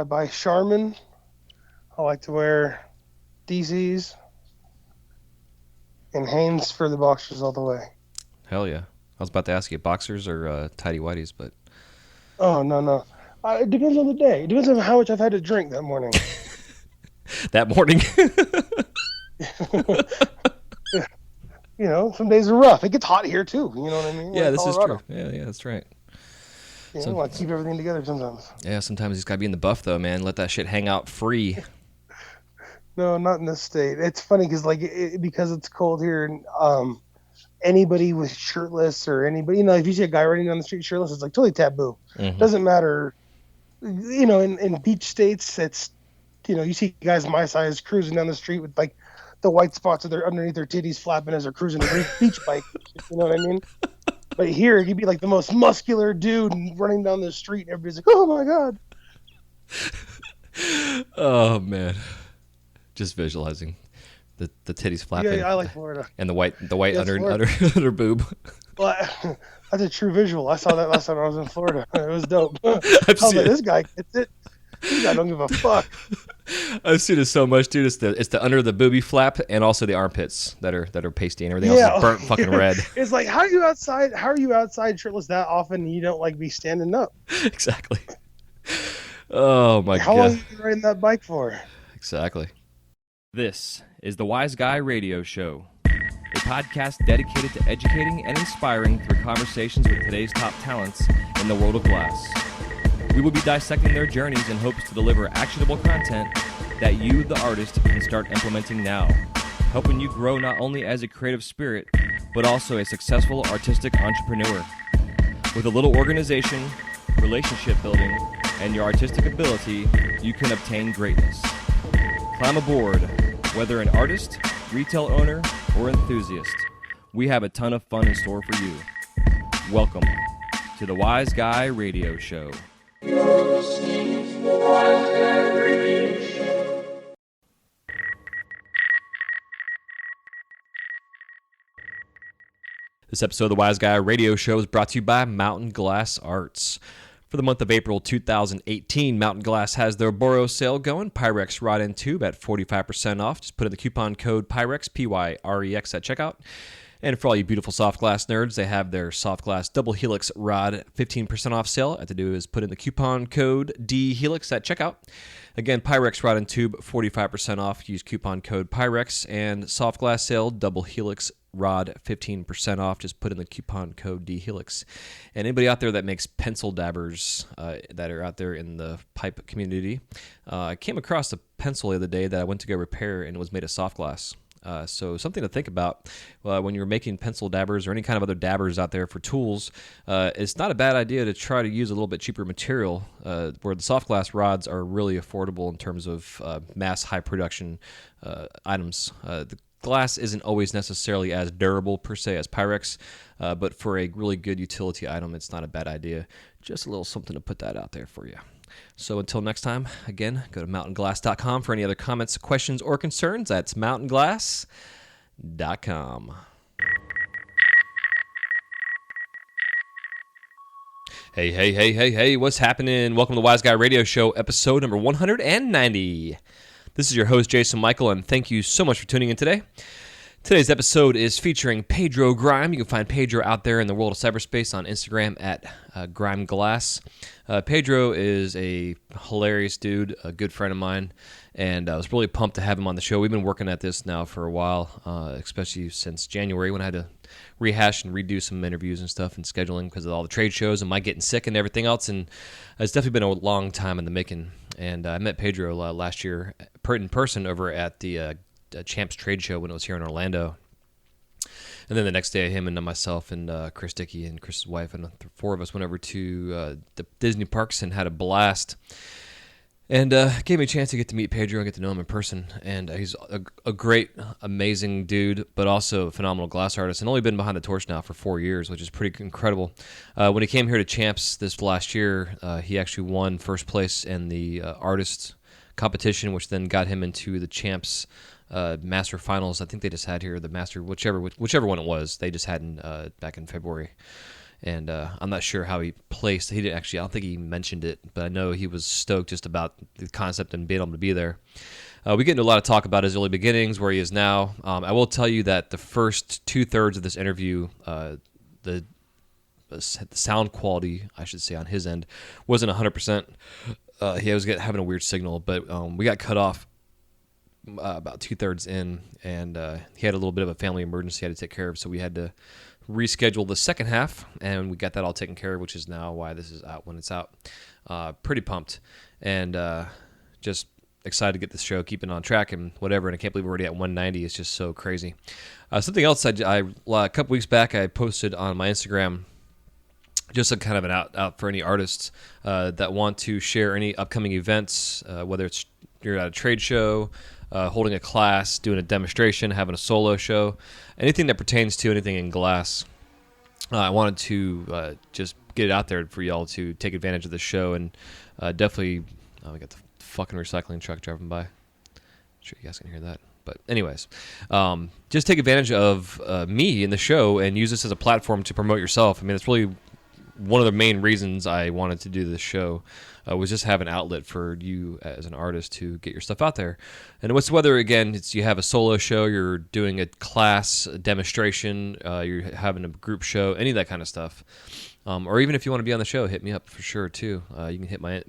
I buy Charmin. I like to wear DCs and Hanes for the boxers all the way. Hell yeah. I was about to ask you, boxers or tidy whities, but Oh, no. It depends on the day. It depends on how much I've had to drink that morning. that morning. Some days are rough. It gets hot here too. You know what I mean? We're Yeah, in this is true. Colorado. Yeah, that's right. I keep everything together sometimes. Yeah, sometimes he's got to be in the buff though, man. Let that shit hang out free. No, not in this state. It's funny because because it's cold here, and anybody with shirtless or anybody, if you see a guy running down the street shirtless, it's like totally taboo. Mm-hmm. Doesn't matter. In beach states, it's you see guys my size cruising down the street with like the white spots underneath their titties flapping as they're cruising a beach bike. You know what I mean? But here, you'd be like the most muscular dude running down the street, and everybody's like, "Oh my god!" Oh man, just visualizing the titties flapping. Yeah, I like Florida. And the white under boob. Well, that's a true visual. I saw that last time I was in Florida. It was dope. I was like, this guy gets it. This guy don't give a fuck. I've seen it so much, dude. It's the under the booby flap and also the armpits that are pasty and everything else is burnt fucking red. It's like, how are you outside shirtless that often and you don't like be standing up? Exactly. Oh my god. How long have you been riding that bike for? Exactly. This is the Wise Guy Radio Show, a podcast dedicated to educating and inspiring through conversations with today's top talents in the world of glass. We will be dissecting their journeys in hopes to deliver actionable content that you, the artist, can start implementing now, helping you grow not only as a creative spirit, but also a successful artistic entrepreneur. With a little organization, relationship building, and your artistic ability, you can obtain greatness. Climb aboard, whether an artist, retail owner, or enthusiast. We have a ton of fun in store for you. Welcome to the Wise Guy Radio Show. This episode of the Wise Guy Radio Show is brought to you by Mountain Glass Arts. For the month of April 2018, Mountain Glass has their boro sale going. Pyrex rod and tube at 45% off. Just put in the coupon code PYREX, P-Y-R-E-X at checkout. And for all you beautiful soft glass nerds, they have their soft glass double helix rod 15% off sale. All you have to do is put in the coupon code DHelix at checkout. Again, Pyrex rod and tube 45% off. Use coupon code PYREX. And soft glass sale double helix rod 15% off. Just put in the coupon code DHelix. And anybody out there that makes pencil dabbers that are out there in the pipe community, I came across a pencil the other day that I went to go repair, and it was made of soft glass. So something to think about when you're making pencil dabbers or any kind of other dabbers out there for tools. It's not a bad idea to try to use a little bit cheaper material where the soft glass rods are really affordable in terms of mass high production items. The glass isn't always necessarily as durable per se as Pyrex, but for a really good utility item, it's not a bad idea. Just a little something to put that out there for you. So until next time, again, go to mountainglass.com for any other comments, questions, or concerns. That's mountainglass.com. Hey, what's happening? Welcome to the Wise Guy Radio Show, episode number 190. This is your host, Jason Michael, and thank you so much for tuning in today. Today's episode is featuring Pedro Grime. You can find Pedro out there in the world of cyberspace on Instagram at GrimeGlass. Pedro is a hilarious dude, a good friend of mine, and I was really pumped to have him on the show. We've been working at this now for a while, especially since January when I had to rehash and redo some interviews and stuff and scheduling because of all the trade shows and my getting sick and everything else, and it's definitely been a long time in the making. And I met Pedro last year in person over at the Champs trade show when it was here in Orlando. And then the next day, him and myself and Chris Dickey and Chris's wife and the four of us went over to the Disney parks and had a blast. And gave me a chance to get to meet Pedro and get to know him in person. And he's a great, amazing dude, but also a phenomenal glass artist. And only been behind the torch now for 4 years, which is pretty incredible. When he came here to Champs this last year, he actually won first place in the artist competition, which then got him into the Champs Master Finals. I think they just had here the Master, whichever one it was. They just had back in February. And I'm not sure how he placed. He didn't actually. I don't think he mentioned it, but I know he was stoked just about the concept and being able to be there. We get into a lot of talk about his early beginnings, where he is now. I will tell you that the first 2/3 of this interview, the sound quality, I should say, on his end, wasn't 100%. He was having a weird signal, but we got cut off about 2/3 in, and he had a little bit of a family emergency he had to take care of, so we had to reschedule the second half, and we got that all taken care of, which is now why this is out when it's out. Pretty pumped, and just excited to get this show, keeping on track and whatever, and I can't believe we're already at 190. It's just so crazy. Something else, a couple weeks back, I posted on my Instagram just a kind of an out for any artists that want to share any upcoming events, whether it's you're at a trade show, holding a class, doing a demonstration, having a solo show, anything that pertains to anything in glass. I wanted to just get it out there for y'all to take advantage of the show, and definitely, we got the fucking recycling truck driving by. I'm sure you guys can hear that. But anyways, just take advantage of me in the show and use this as a platform to promote yourself. I mean, it's really one of the main reasons I wanted to do this show was just have an outlet for you as an artist to get your stuff out there. And whether, again, it's you have a solo show, you're doing a class, a demonstration, you're having a group show, any of that kind of stuff. Or even if you want to be on the show, hit me up for sure, too. You can hit my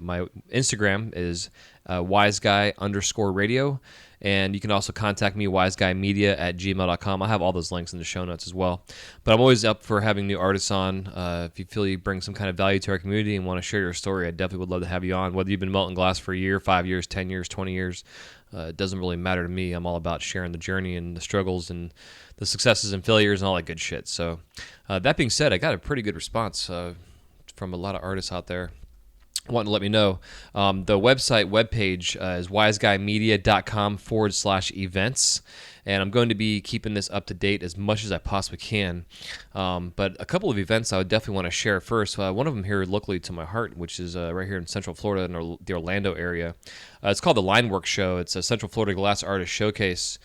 Instagram is wiseguy_radio. And you can also contact me, wiseguymedia@gmail.com. I'll have all those links in the show notes as well. But I'm always up for having new artists on. If you feel you bring some kind of value to our community and want to share your story, I definitely would love to have you on. Whether you've been melting glass for a year, 5 years, 10 years, 20 years, it doesn't really matter to me. I'm all about sharing the journey and the struggles and the successes and failures and all that good shit. So that being said, I got a pretty good response from a lot of artists out there wanting to let me know. The webpage is wiseguymedia.com/events. And I'm going to be keeping this up to date as much as I possibly can. But a couple of events I would definitely want to share first. One of them here locally to my heart, which is right here in Central Florida in the Orlando area. It's called the Linework Show. It's a Central Florida Glass Artist Showcase.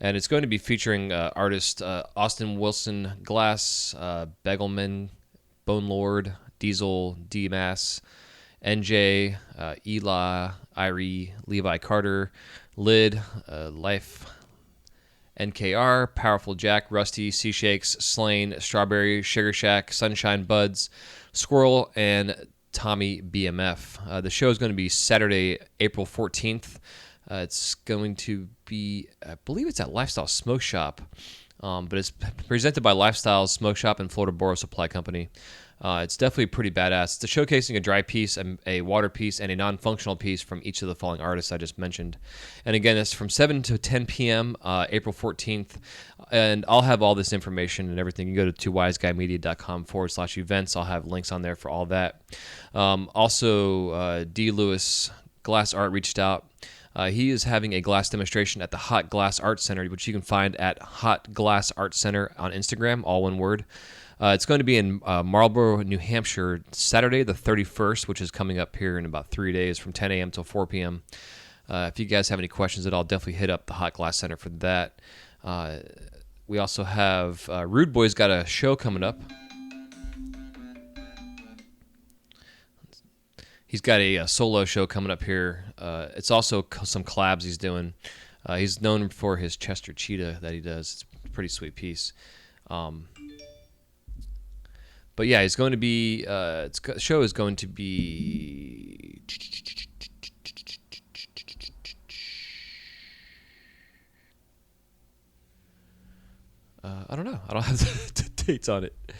And it's going to be featuring artists Austin Wilson Glass, Begelman, Bone Lord, Diesel, D-Mass, NJ, Eli, Irie, Levi Carter, Lid, Life, NKR, Powerful Jack, Rusty, Sea Shakes, Slain, Strawberry, Sugar Shack, Sunshine Buds, Squirrel, and Tommy BMF. The show is going to be Saturday, April 14th. It's going to be, I believe it's at Lifestyle Smoke Shop, but it's presented by Lifestyle Smoke Shop and Florida Boro Supply Company. It's definitely pretty badass. It's showcasing a dry piece, a water piece, and a non-functional piece from each of the following artists I just mentioned. And again, it's from 7 to 10 p.m., April 14th. And I'll have all this information and everything. You can go to wiseguymedia.com/events. I'll have links on there for all that. Also, D. Lewis Glass Art reached out. He is having a glass demonstration at the Hot Glass Art Center, which you can find at Hot Glass Art Center on Instagram, all one word. It's going to be in Marlborough, New Hampshire, Saturday the 31st, which is coming up here in about 3 days from 10 a.m. till 4 p.m. If you guys have any questions at all, definitely hit up the Hot Glass Center for that. We also have Rude Boy's got a show coming up. He's got a solo show coming up here. It's also some collabs he's doing. He's known for his Chester Cheetah that he does. It's a pretty sweet piece. But yeah, it's going to be. The show is going to be. I don't know. I don't have the dates on it. I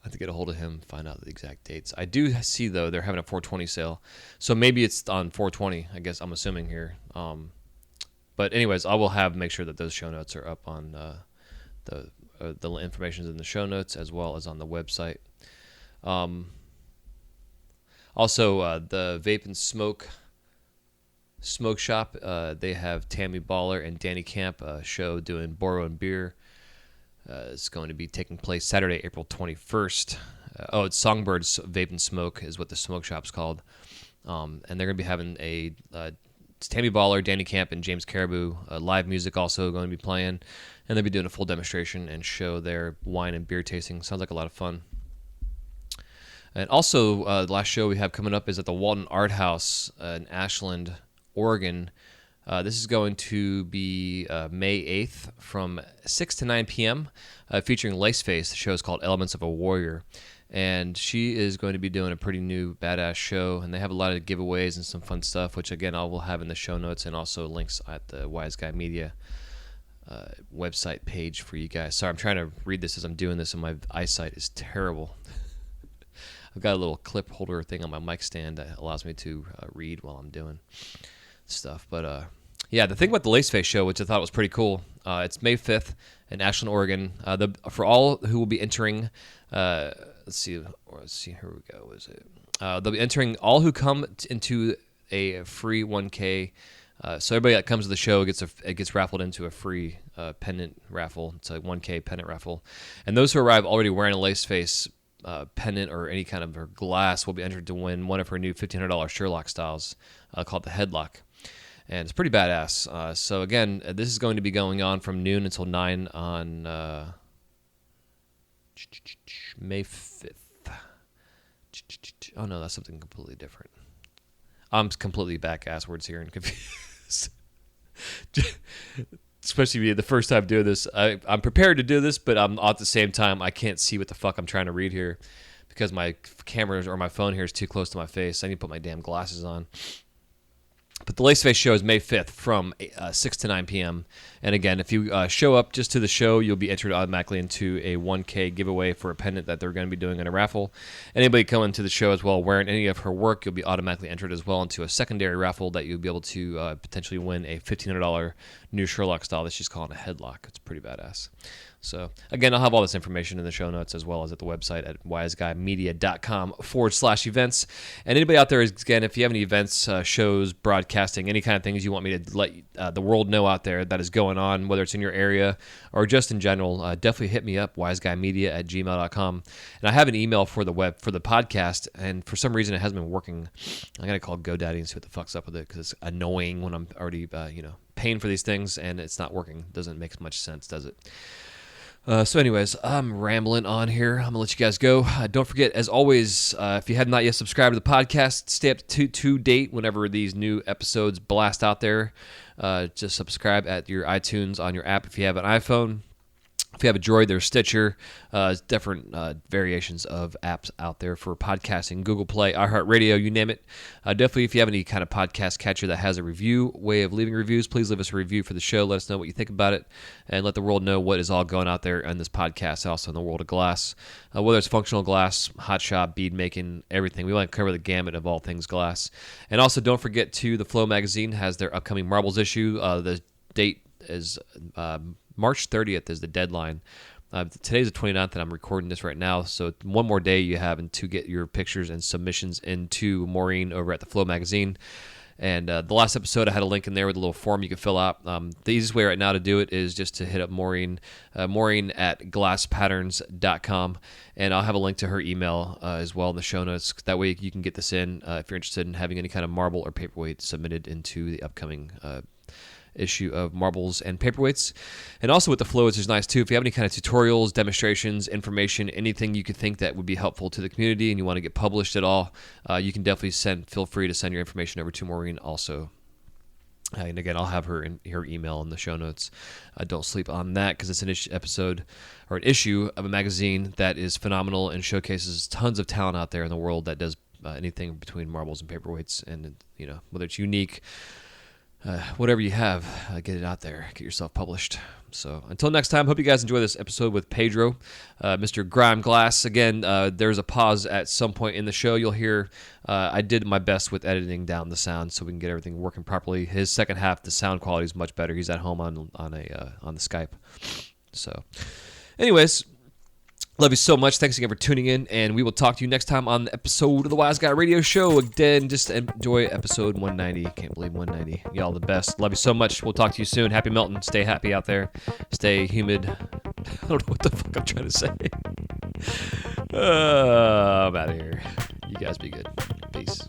have to get a hold of him, find out the exact dates. I do see, though, they're having a 420 sale. So maybe it's on 420, I guess I'm assuming here. But anyways, I will make sure that those show notes are up on the information is in the show notes as well as on the website. Also, the Vape and Smoke Shop, they have Tammy Baller and Danny Camp show doing Boro and Beer. It's going to be taking place Saturday, April 21st. It's Songbirds Vape and Smoke is what the smoke shop's called. And they're going to be having Tammy Baller, Danny Camp, and James Caribou. Live music also going to be playing. And they'll be doing a full demonstration and show their wine and beer tasting. Sounds like a lot of fun. And also, the last show we have coming up is at the Walton Art House in Ashland, Oregon. This is going to be May 8th from 6 to 9 p.m., featuring Laceface. The show is called Elements of a Warrior. And she is going to be doing a pretty new badass show, and they have a lot of giveaways and some fun stuff, which, again, I will have in the show notes and also links at the Wise Guy Media website page for you guys. Sorry, I'm trying to read this as I'm doing this, and my eyesight is terrible. I've got a little clip holder thing on my mic stand that allows me to read while I'm doing stuff. But yeah, the thing about the Laceface show, which I thought was pretty cool, it's May 5th in Ashland, Oregon. For all who will be entering, let's see, here we go. Is it? They'll be entering all who come into a free 1K. So everybody that comes to the show gets raffled into a free pendant raffle. It's a 1K pendant raffle, and those who arrive already wearing a Laceface pendant or any kind of her glass will be entered to win one of her new $1,500 Sherlock styles called the Headlock. And it's pretty badass. So again, this is going to be going on from noon until 9 on May 5th. Oh no, that's something completely different. I'm completely back-asswards here and confused. Especially the first time doing this. I'm prepared to do this, but I'm at the same time, I can't see what the fuck I'm trying to read here because my camera or my phone here is too close to my face. I need to put my damn glasses on. But the Laceface show is May 5th from 6 to 9 p.m. And again, if you show up just to the show, you'll be entered automatically into a 1K giveaway for a pendant that they're going to be doing in a raffle. Anybody coming to the show as well wearing any of her work, you'll be automatically entered as well into a secondary raffle that you'll be able to potentially win a $1,500 new Sherlock style that she's calling a Headlock. It's pretty badass. So, again, I'll have all this information in the show notes as well as at the website at wiseguymedia.com/events. And anybody out there, again, if you have any events, shows, broadcasting, any kind of things you want me to let the world know out there that is going on, whether it's in your area or just in general, definitely hit me up, wiseguymedia@gmail.com. And I have an email for the podcast, and for some reason it hasn't been working. I got to call GoDaddy and see what the fuck's up with it because it's annoying when I'm already, paying for these things and it's not working. Doesn't make much sense, does it? So anyways, I'm rambling on here. I'm going to let you guys go. Don't forget, as always, if you have not yet subscribed to the podcast, stay up to date whenever these new episodes blast out there. Just subscribe at your iTunes on your app if you have an iPhone. If you have a Droid, there's Stitcher, different variations of apps out there for podcasting, Google Play, iHeartRadio, you name it. Definitely, if you have any kind of podcast catcher that has a way of leaving reviews, please leave us a review for the show. Let us know what you think about it, and let the world know what is all going out there in this podcast, also in the world of glass. Whether it's functional glass, hot shop, bead making, everything. We want to cover the gamut of all things glass. And also, don't forget, the Flow magazine has their upcoming Marbles issue. The date is March 30th is the deadline. Today's the 29th, and I'm recording this right now, so one more day you have to get your pictures and submissions into Maureen over at the Flow magazine. And the last episode, I had a link in there with a little form you can fill out. The easiest way right now to do it is just to hit up Maureen at glasspatterns.com, and I'll have a link to her email as well in the show notes. That way you can get this in if you're interested in having any kind of marble or paperweight submitted into the upcoming issue of Marbles and Paperweights. And also with the Flow, which is nice too, if you have any kind of tutorials, demonstrations, information, anything you could think that would be helpful to the community and you want to get published at all, you can definitely feel free to send your information over to Maureen also. And again, I'll have her email in the show notes. Don't sleep on that because it's an episode or an issue of a magazine that is phenomenal and showcases tons of talent out there in the world that does anything between marbles and paperweights. And whether it's unique, whatever you have, get it out there. Get yourself published. So until next time, hope you guys enjoy this episode with Pedro, Mr. Grime Glass. Again, there's a pause at some point in the show. You'll hear I did my best with editing down the sound so we can get everything working properly. His second half, the sound quality is much better. He's at home on the Skype. So, anyways. Love you so much. Thanks again for tuning in, and we will talk to you next time on the episode of the Wise Guy Radio Show. Again, just enjoy episode 190. Can't believe 190. Y'all the best. Love you so much. We'll talk to you soon. Happy melting. Stay happy out there. Stay humid. I don't know what the fuck I'm trying to say. I'm out of here. You guys be good. Peace.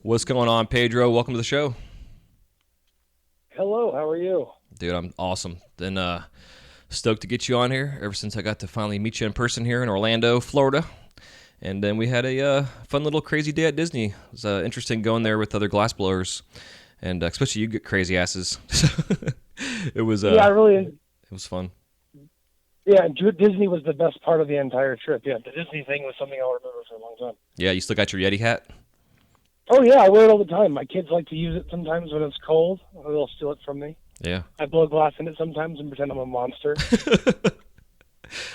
What's going on, Pedro? Welcome to the show. Hello, how are you? Dude, I'm awesome. Then stoked to get you on here ever since I got to finally meet you in person here in Orlando, Florida. And then we had a fun little crazy day at Disney. It was interesting going there with other glassblowers, and especially you get crazy asses. it was Yeah, I really. it was fun. Yeah, Disney was the best part of the entire trip. Yeah, the Disney thing was something I'll remember for a long time. Yeah, you still got your Yeti hat? Oh yeah, I wear it all the time. My kids like to use it sometimes when it's cold. They'll steal it from me. Yeah. I blow glass in it sometimes and pretend I'm a monster.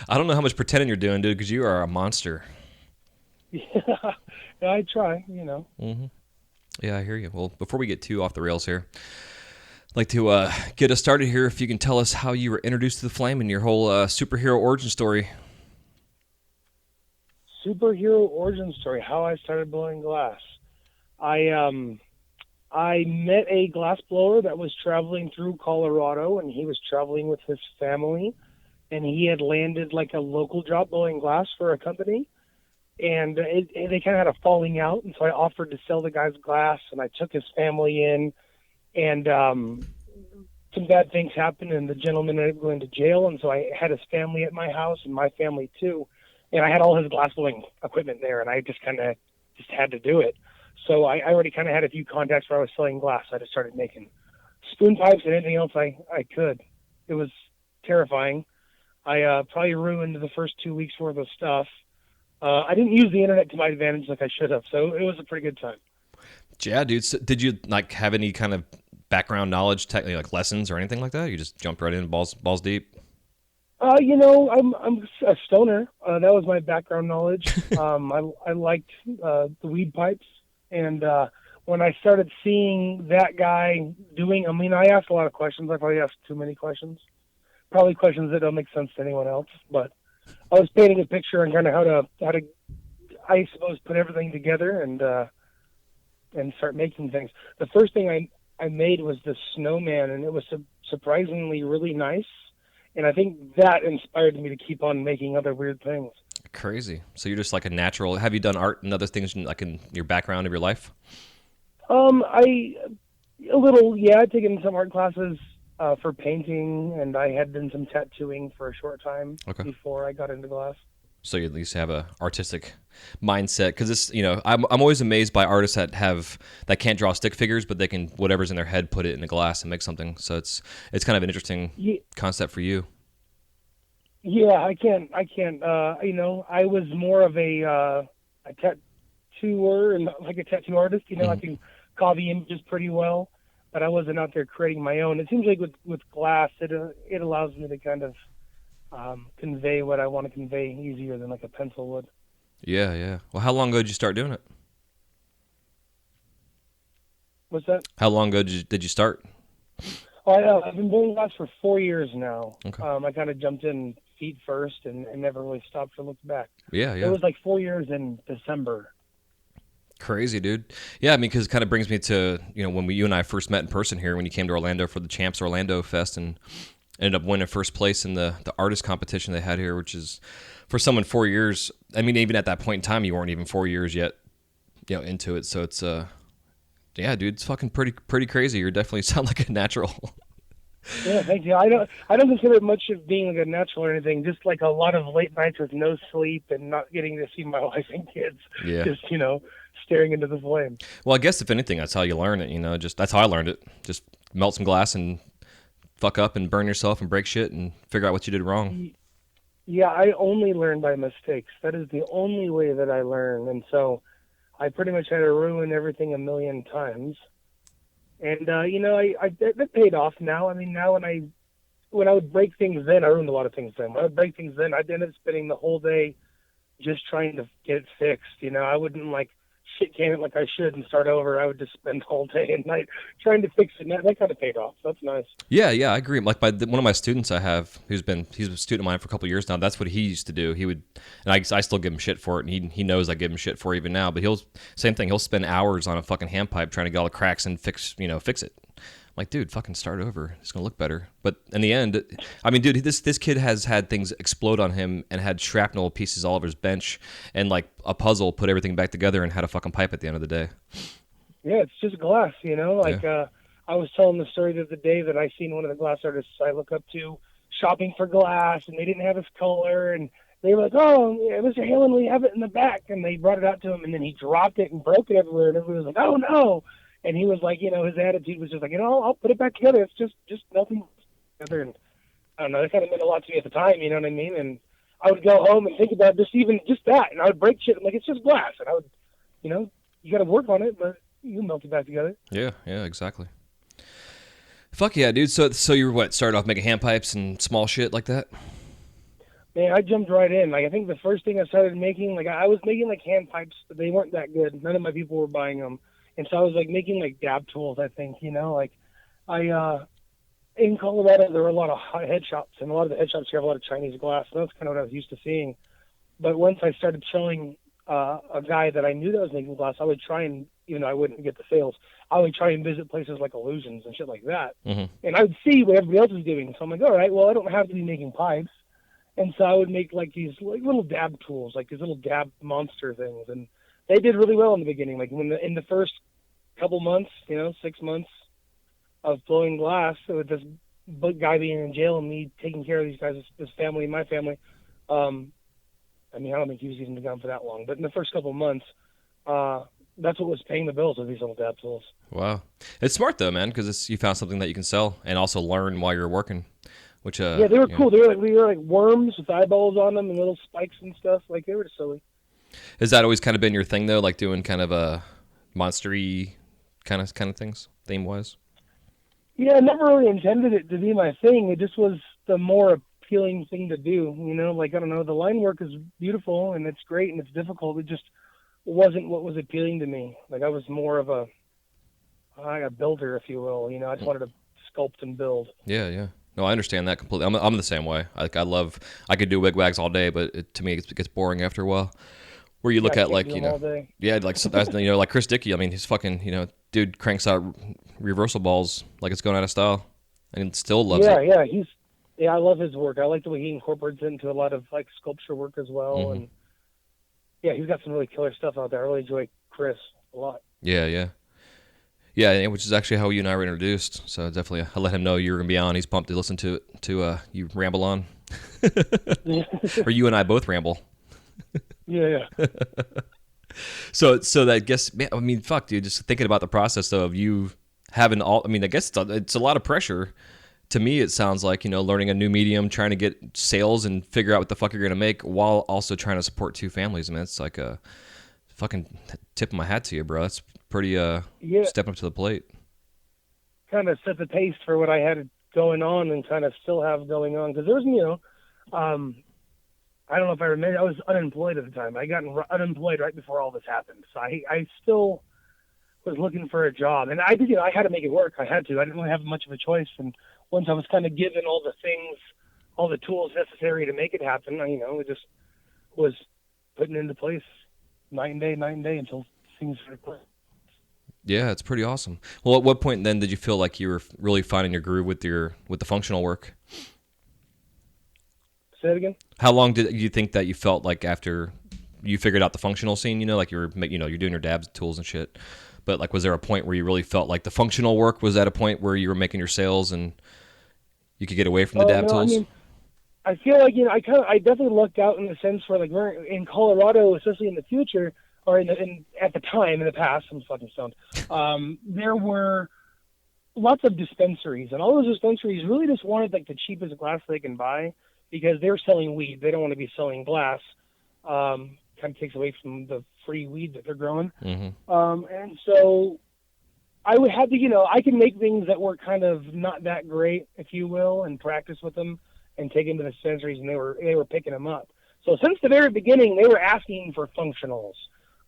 I don't know how much pretending you're doing, dude, because you are a monster. Yeah, I try, Mm-hmm. Yeah, I hear you. Well, before we get too off the rails here, I'd like to get us started here. If you can tell us how you were introduced to the flame and your whole superhero origin story. Superhero origin story, how I started blowing glass. I met a glass blower that was traveling through Colorado, and he was traveling with his family, and he had landed like a local job blowing glass for a company, and they kind of had a falling out, and so I offered to sell the guy's glass, and I took his family in, and some bad things happened, and the gentleman ended up going to jail, and so I had his family at my house, and my family too, and I had all his glass blowing equipment there, and I just had to do it. So I already kind of had a few contacts where I was selling glass. I just started making spoon pipes and anything else I could. It was terrifying. I probably ruined the first 2 weeks worth of stuff. I didn't use the internet to my advantage like I should have, so it was a pretty good time. Yeah, dude. So did you like have any kind of background knowledge, technically like lessons or anything like that? You just jumped right in, balls deep. I'm a stoner. That was my background knowledge. I liked the weed pipes. And when I started seeing that guy doing, I asked a lot of questions. I probably asked too many questions. Probably questions that don't make sense to anyone else. But I was painting a picture and kind of how to, I suppose, put everything together and start making things. The first thing I made was the snowman, and it was surprisingly really nice. And I think that inspired me to keep on making other weird things. Crazy. So you're just like a natural. Have you done art and other things like in your background of your life? I've taken some art classes for painting, and I had done some tattooing for a short time before I got into glass. So you at least have a artistic mindset, because it's I'm always amazed by artists that can't draw stick figures, but they can whatever's in their head put it in the glass and make something. So it's kind of an interesting concept for you. Yeah, I can't. I was more of a tattooer and like a tattoo artist. I can copy images pretty well, but I wasn't out there creating my own. It seems like with glass, it allows me to kind of convey what I want to convey easier than like a pencil would. Yeah. Well, how long ago did you start doing it? What's that? How long ago did you start? Oh, I've been blowing glass for 4 years now. Okay. I kind of jumped in feet first and never really stopped or looked back. Yeah. It was like 4 years in December. Crazy, dude. Yeah, because it kind of brings me to, when you and I first met in person here, when you came to Orlando for the Champs Orlando Fest and ended up winning first place in the artist competition they had here, which is, for someone 4 years, even at that point in time, you weren't even 4 years yet, into it. So it's, yeah, dude, it's fucking pretty crazy. You definitely sound like a natural. Yeah, thank you. I don't consider it much of being like a natural or anything. Just like a lot of late nights with no sleep and not getting to see my wife and kids. Yeah. Just staring into the flame. Well, I guess if anything, that's how you learn it. Just that's how I learned it. Just melt some glass and fuck up and burn yourself and break shit and figure out what you did wrong. Yeah, I only learn by mistakes. That is the only way that I learn, and so I pretty much had to ruin everything a million times. And that paid off now. Now when I would break things then, I ruined a lot of things then. When I would break things then, I'd end up spending the whole day just trying to get it fixed. I wouldn't like shit can it like I should and start over. I would just spend all day and night trying to fix it. And that kind of paid off. So that's nice. Yeah, I agree. Like one of my students I have, he's a student of mine for a couple of years now. That's what he used to do. He would, and I still give him shit for it, and he knows I give him shit for it even now. But same thing. He'll spend hours on a fucking handpipe trying to get all the cracks and fix it. I'm like, dude, fucking start over. It's gonna look better. But in the end, dude, this kid has had things explode on him and had shrapnel pieces all over his bench, and like a puzzle put everything back together and had a fucking pipe at the end of the day. Yeah, it's just glass, you know. Yeah. I was telling the story the other day that I seen one of the glass artists I look up to shopping for glass, and they didn't have his color, and they were like, "Oh, yeah, Mr. Halen, we have it in the back," and they brought it out to him, and then he dropped it and broke it everywhere, and everybody was like, "Oh no!" And he was like, his attitude was just like, I'll put it back together. It's just nothing together, and I don't know. That kind of meant a lot to me at the time, you know what I mean? And I would go home and think about just that, and I would break shit. I'm like, it's just glass, and I would, you got to work on it, but you melt it back together. Yeah, yeah, exactly. Fuck yeah, dude. So you were what? Started off making hand pipes and small shit like that? Man, I jumped right in. Like, I think the first thing I started making, like, I was making like hand pipes, but they weren't that good. None of my people were buying them, and so I was like making like dab tools. I think, like I in Colorado there were a lot of head shops, and a lot of the head shops here have a lot of Chinese glass, and that's kind of what I was used to seeing. But once I started showing a guy that I knew that was making glass, I would try and, even though I wouldn't get the sales, I would try and visit places like Illusions and shit like that. Mm-hmm. And I would see what everybody else was doing. So I'm like, all right, well, I don't have to be making pipes. And so I would make like these like little dab tools, like these little dab monster things. And they did really well in the beginning. Like in the first couple months, 6 months of blowing glass with this guy being in jail and me taking care of these guys, this family, my family, I don't think he was even gone for that long, but in the first couple of months, that's what was paying the bills with these little dab tools. Wow, it's smart though, man, because you found something that you can sell and also learn while you're working. Which yeah, they were cool. They were like worms with eyeballs on them and little spikes and stuff. Like, they were silly. Has that always kind of been your thing though, like doing kind of a monstery kind of things, theme wise? Yeah, I never really intended it to be my thing. It just was the more appealing thing to do. Like, I don't know, the line work is beautiful and it's great and it's difficult. It just wasn't what was appealing to me. Like, I was more of a builder, if you will. I just wanted to sculpt and build. Yeah, yeah. No, I understand that completely. I'm the same way. Like, I could do wigwags all day, but to me, it gets boring after a while. Where you look at like, yeah, like so that's, like Chris Dickey. I mean, he's fucking, dude cranks out reversal balls like it's going out of style, and still loves it. I love his work. I like the way he incorporates it into a lot of like sculpture work as well, Mm-hmm. and yeah, he's got some really killer stuff out there. I really enjoy Chris a lot. Yeah, yeah. Yeah, which is actually how you and I were introduced. So definitely, I let him know you were gonna be on. He's pumped to listen to you ramble on, or you and I both ramble. Yeah. So that guess, man, I mean, fuck, dude. Just thinking about the process though of you having all. I mean, I guess it's a lot of pressure. To me, it sounds like learning a new medium, trying to get sales and figure out what the fuck you're gonna make, while also trying to support two families. I mean, it's like a fucking tip of my hat to you, bro. That's pretty stepping up to the plate. Kind of set the pace for what I had going on and kind of still have going on, because there was, I don't know if I remember, I was unemployed at the time. I got unemployed right before all this happened, so I still was looking for a job, and I did. I had to make it work. I had to. I didn't really have much of a choice, and once I was kind of given all the things, all the tools necessary to make it happen, it just was putting into place night and day until things started clicking. Yeah, it's pretty awesome. Well, at what point then did you feel like you were really finding your groove with the functional work? Say that again? How long did you think that you felt like after you figured out the functional scene? Like you're doing your dabs tools and shit. But like, was there a point where you really felt like the functional work was at a point where you were making your sales and you could get away from the dab tools? I mean, I feel like I definitely lucked out in the sense where, like, we're in Colorado, especially in the future, or at the time in the past. I'm fucking stoned. There were lots of dispensaries, and all those dispensaries really just wanted like the cheapest glass they can buy, because they're selling weed. They don't want to be selling glass. Kind of takes away from the free weed that they're growing. Mm-hmm. And so I would have to, I can make things that were kind of not that great, if you will, and practice with them and take them to the dispensaries, and they were picking them up. So since the very beginning, they were asking for functionals.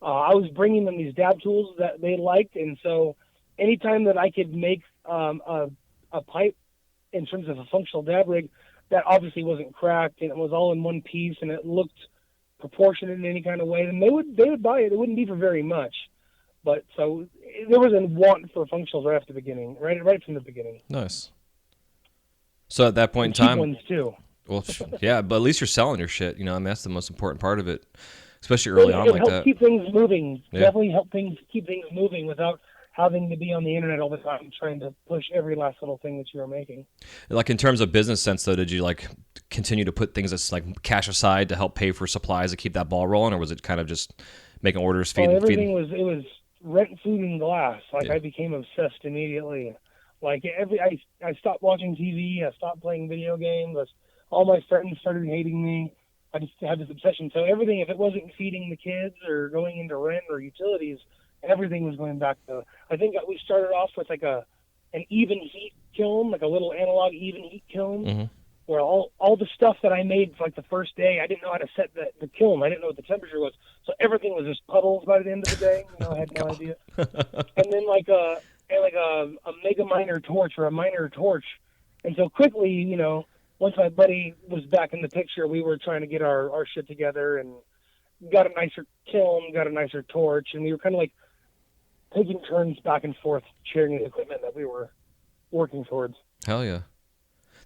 I was bringing them these dab tools that they liked, and so anytime that I could make a pipe in terms of a functional dab rig that obviously wasn't cracked and it was all in one piece and it looked proportionate in any kind of way, then they would buy it. It wouldn't be for very much, but so there was a want for functionals right after the beginning, right from the beginning. Nice. So at that point in time, ones too. Well, yeah, but at least you're selling your shit. I mean, that's the most important part of it, especially early on like that. Keep things moving. Yeah. Definitely help keep things moving without having to be on the internet all the time, trying to push every last little thing that you were making. Like in terms of business sense, though, did you like continue to put things as like cash aside to help pay for supplies to keep that ball rolling, or was it kind of just making orders, Well, feeding? everything was it was rent, food, and glass. Like Yeah. I became obsessed immediately. Like I stopped watching TV. I stopped playing video games. All my friends started hating me. I just had this obsession. So everything, if it wasn't feeding the kids or going into rent or utilities, everything was going back to. I think we started off with like an even heat kiln, like a little analog even heat kiln, Mm-hmm. where all the stuff that I made for like the first day, I didn't know how to set the kiln. I didn't know what the temperature was, so everything was just puddles by the end of the day. I had no idea. And then a mega miner torch or a miner torch, and so quickly, once my buddy was back in the picture, we were trying to get our shit together and got a nicer kiln, got a nicer torch, and we were kind of like taking turns back and forth sharing the equipment that we were working towards. Hell yeah.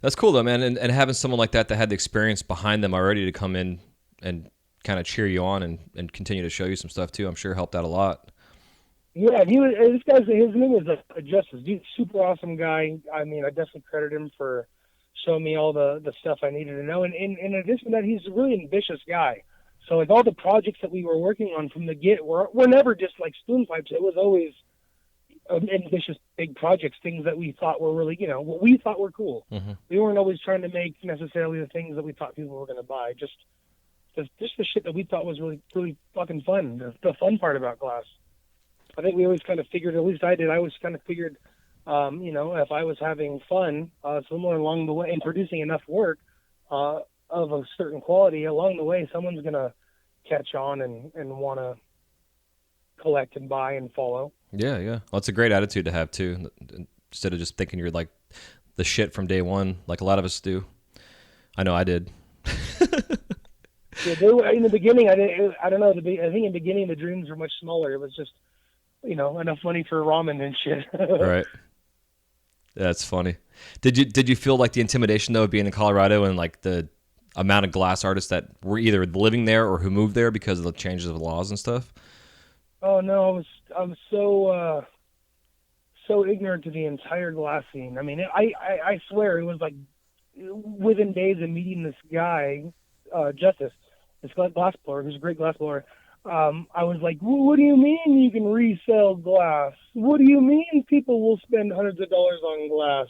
That's cool though, man. And having someone like that had the experience behind them already to come in and kind of cheer you on and continue to show you some stuff too, I'm sure helped out a lot. Yeah, his name is Justice. Dude, super awesome guy. I mean, I definitely credit him for showing me all the stuff I needed to know. And in addition to that, he's a really ambitious guy. So like all the projects that we were working on from the get were never just like spoon pipes. It was always ambitious big projects, things that we thought were really, what we thought were cool. Mm-hmm. We weren't always trying to make necessarily the things that we thought people were going to buy. Just the shit that we thought was really, really fucking fun. The fun part about glass. I think we always kind of figured, at least I did, I always kind of figured, if I was having fun somewhere along the way and producing enough work of a certain quality along the way, someone's going to catch on and want to collect and buy and follow. Yeah, yeah. Well, it's a great attitude to have too. Instead of just thinking you're like the shit from day one, like a lot of us do. I know I did. Yeah, in the beginning, I don't know. I think in the beginning the dreams were much smaller. It was just, enough money for ramen and shit. Right. That's funny. Did you feel like the intimidation though of being in Colorado and like the amount of glass artists that were either living there or who moved there because of the changes of laws and stuff? Oh no, I was so ignorant to the entire glass scene. I mean, I swear it was like within days of meeting this guy, Justice, this glass blower, who's a great glass blower. I was like, what do you mean you can resell glass? What do you mean people will spend hundreds of dollars on glass?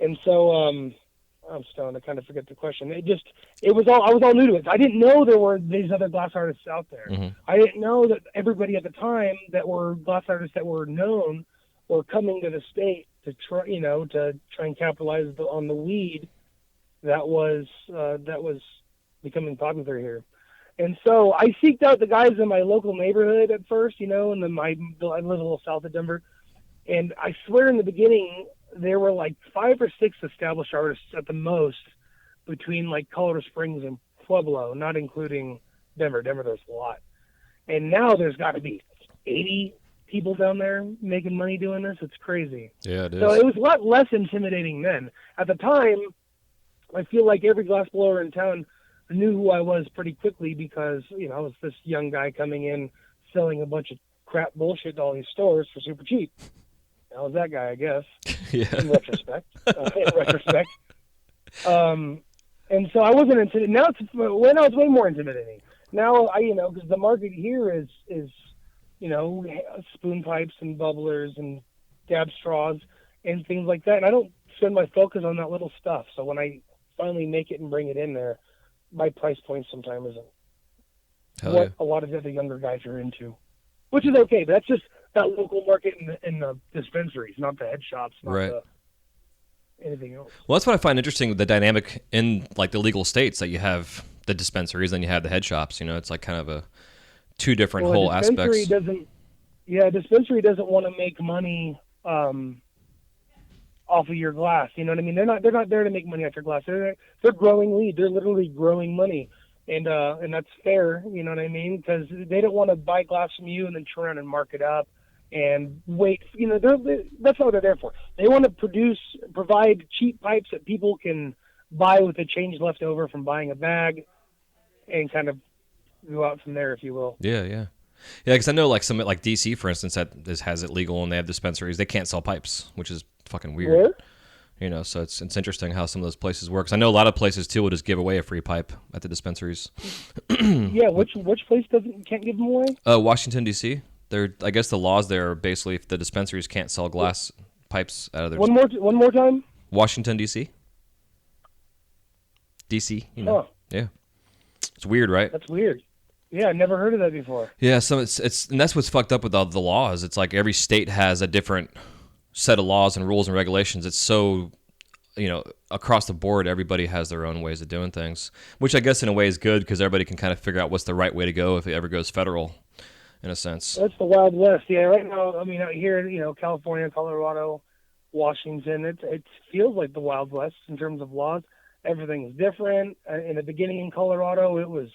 And so, I'm stoned. I kind of forget the question. I was all new to it. I didn't know there were these other glass artists out there. Mm-hmm. I didn't know that everybody at the time that were glass artists that were known were coming to the state to try and capitalize on the weed that was becoming popular here. And so I seeked out the guys in my local neighborhood at first, and then I live a little south of Denver. And I swear in the beginning, there were like 5 or 6 established artists at the most between like Colorado Springs and Pueblo, not including Denver. Denver, there's a lot. And now there's got to be 80 people down there making money doing this. It's crazy. Yeah, it is. So it was a lot less intimidating then. At the time, I feel like every glassblower in town knew who I was pretty quickly because, I was this young guy coming in selling a bunch of crap bullshit to all these stores for super cheap. I was that guy, I guess, Yeah. in retrospect. And so I wasn't intimidated. Now it's way more intimidating. Now because the market here is spoon pipes and bubblers and dab straws and things like that. And I don't spend my focus on that little stuff. So when I finally make it and bring it in there, my price point sometimes isn't what a lot of the other younger guys are into, which is okay. But that's just that local market in the dispensaries, not the head shops, not anything else. Well, that's what I find interesting with the dynamic in like the legal states that you have the dispensaries and you have the head shops. It's like kind of a two different whole aspects. A dispensary doesn't want to make money off of your glass. You know what I mean? They're not there to make money off your glass. They're growing lead. They're literally growing money, and that's fair. You know what I mean? Because they don't want to buy glass from you and then turn around and mark it up and wait. That's not what they're there for. They want to provide cheap pipes that people can buy with the change left over from buying a bag, and kind of go out from there, if you will. Yeah, yeah. Yeah, because I know like some like DC, for instance, that this has it legal and they have dispensaries. They can't sell pipes, which is fucking weird. Where? So it's interesting how some of those places work. 'Cause I know a lot of places too will just give away a free pipe at the dispensaries. Yeah, which place doesn't can't give them away? Washington D.C. I guess the laws there are basically if the dispensaries can't sell glass pipes out of their One more time. Washington D.C. D.C. Huh? Yeah, it's weird, right? That's weird. Yeah, I never heard of that before. Yeah, so it's and that's what's fucked up with all the laws. It's like every state has a different set of laws and rules and regulations. It's so across the board, everybody has their own ways of doing things, which I guess in a way is good because everybody can kind of figure out what's the right way to go if it ever goes federal, in a sense. That's the Wild West. Yeah, right now, I mean, out here, California, Colorado, Washington, it feels like the Wild West in terms of laws. Everything's different. In the beginning in Colorado, it was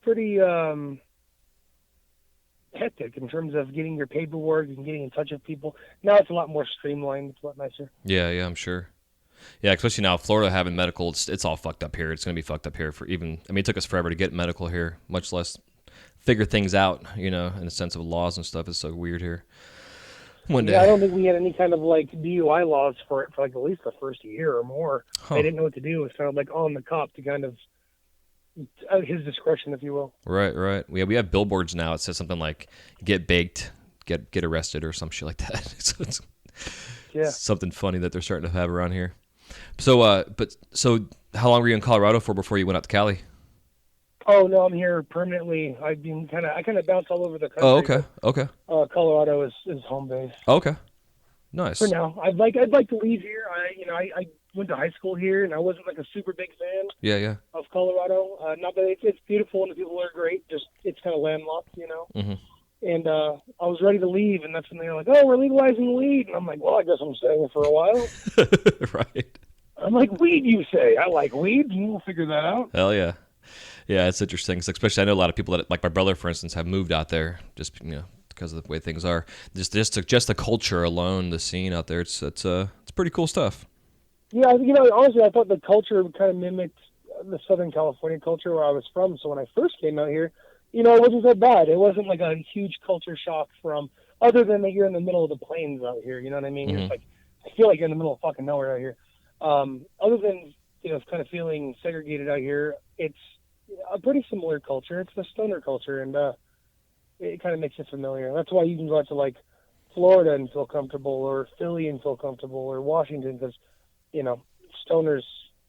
pretty hectic in terms of getting your paperwork and getting in touch with people. Now it's a lot more streamlined. It's a lot nicer. Yeah, I'm sure. Yeah, especially now Florida having medical, it's all fucked up here. It's going to be fucked up here for even. I mean, it took us forever to get medical here, much less figure things out. In the sense of laws and stuff. It's so weird here. One day. Yeah, I don't think we had any kind of like DUI laws for like at least the first year or more. Huh. They didn't know what to do. It sounded like on the cop to kind of at his discretion, if you will. Right. We have billboards now. It says something like "Get baked, get arrested" or some shit like that. So it's something funny that they're starting to have around here. So, so how long were you in Colorado for before you went out to Cali? Oh no, I'm here permanently. I kind of bounce all over the country. Oh, okay. Colorado is home base. Okay, nice. For now, I'd like to leave here. I went to high school here, and I wasn't like a super big fan. Yeah. Of Colorado. Not that it's beautiful and the people are great. Just it's kind of landlocked, Mm-hmm. And I was ready to leave, and that's when they were like, "Oh, we're legalizing weed," and I'm like, "Well, I guess I'm staying here for a while." Right. I'm like, "Weed, you say? I like weed. We'll figure that out." Hell yeah. Yeah, it's interesting. Especially, I know a lot of people that, like my brother, for instance, have moved out there just because of the way things are. Just the culture alone, the scene out there. It's pretty cool stuff. Yeah, honestly, I thought the culture kind of mimicked the Southern California culture where I was from. So when I first came out here, it wasn't that bad. It wasn't like a huge culture shock from, other than that you're in the middle of the plains out here. You know what I mean? Mm-hmm. It's like, I feel like you're in the middle of fucking nowhere out here. Other than, kind of feeling segregated out here, it's a pretty similar culture. It's the stoner culture, and it kind of makes it familiar. That's why you can go out to like Florida and feel comfortable, or Philly and feel comfortable, or Washington, because stoners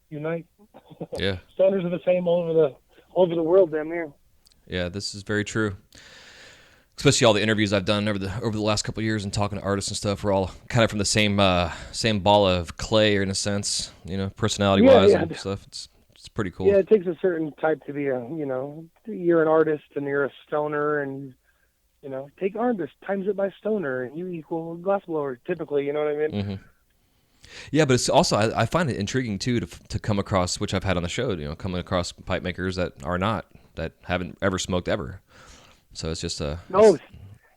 unite. Yeah. Stoners are the same all over the world, damn near. Yeah, this is very true. Especially all the interviews I've done over the last couple of years and talking to artists and stuff, we're all kind of from the same ball of clay, in a sense, personality wise and stuff. It's pretty cool. Yeah, it takes a certain type to be you're an artist and you're a stoner, and take artist times it by stoner and you equal glassblower typically. You know what I mean? Mm-hmm. Yeah, but it's also I find it intriguing too to come across, which I've had on the show, coming across pipe makers that haven't ever smoked ever. So it's just no,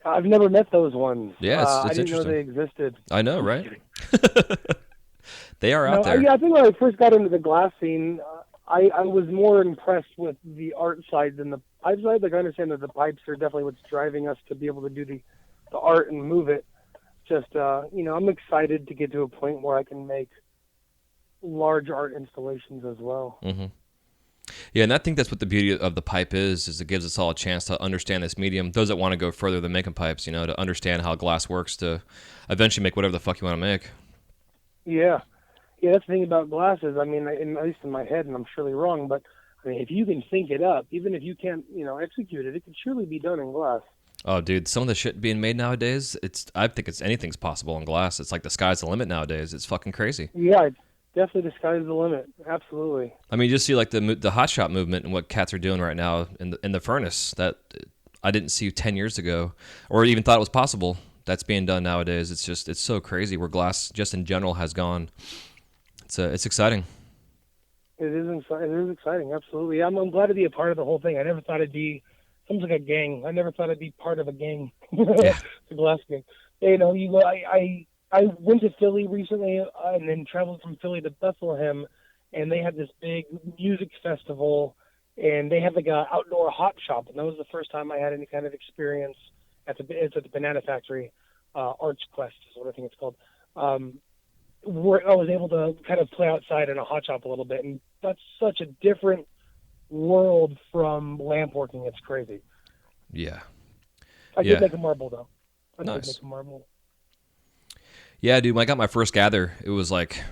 I've never met those ones. Yeah, it's I didn't interesting. know they existed. I know, right? They are out there. Yeah, I think when I first got into the glass scene, I was more impressed with the art side than the pipe side. Like I understand that the pipes are definitely what's driving us to be able to do the art and move it. Just I'm excited to get to a point where I can make large art installations as well. Mm-hmm. Yeah, and I think that's what the beauty of the pipe is it gives us all a chance to understand this medium. Those that want to go further than making pipes, to understand how glass works to eventually make whatever the fuck you want to make. Yeah, that's the thing about glasses. I mean, at least in my head, and I'm surely wrong, but I mean, if you can think it up, even if you can't, execute it, it can surely be done in glass. Oh, dude, some of the shit being made nowadays, I think anything's possible in glass. It's like the sky's the limit nowadays. It's fucking crazy. Yeah, definitely the sky's the limit. Absolutely. I mean, you just see like the hot shot movement and what cats are doing right now in the furnace that I didn't see 10 years ago or even thought it was possible. That's being done nowadays. It's so crazy where glass just in general has gone. It's exciting. It is exciting. Absolutely. I'm glad to be a part of the whole thing. I never thought it'd be something like a gang. I never thought I'd be part of a gang. Yeah. The glass gang. I went to Philly recently and then traveled from Philly to Bethlehem, and they had this big music festival and they had like a outdoor hot shop, and that was the first time I had any kind of experience it's at the Banana Factory, Arts Quest is what I think it's called. Where I was able to kind of play outside in a hot shop a little bit, and that's such a different world from lamp working. It's crazy. Yeah. I did Yeah. make a marble though. I did make Nice. a marble. Yeah, dude. When I got my first gather, it was like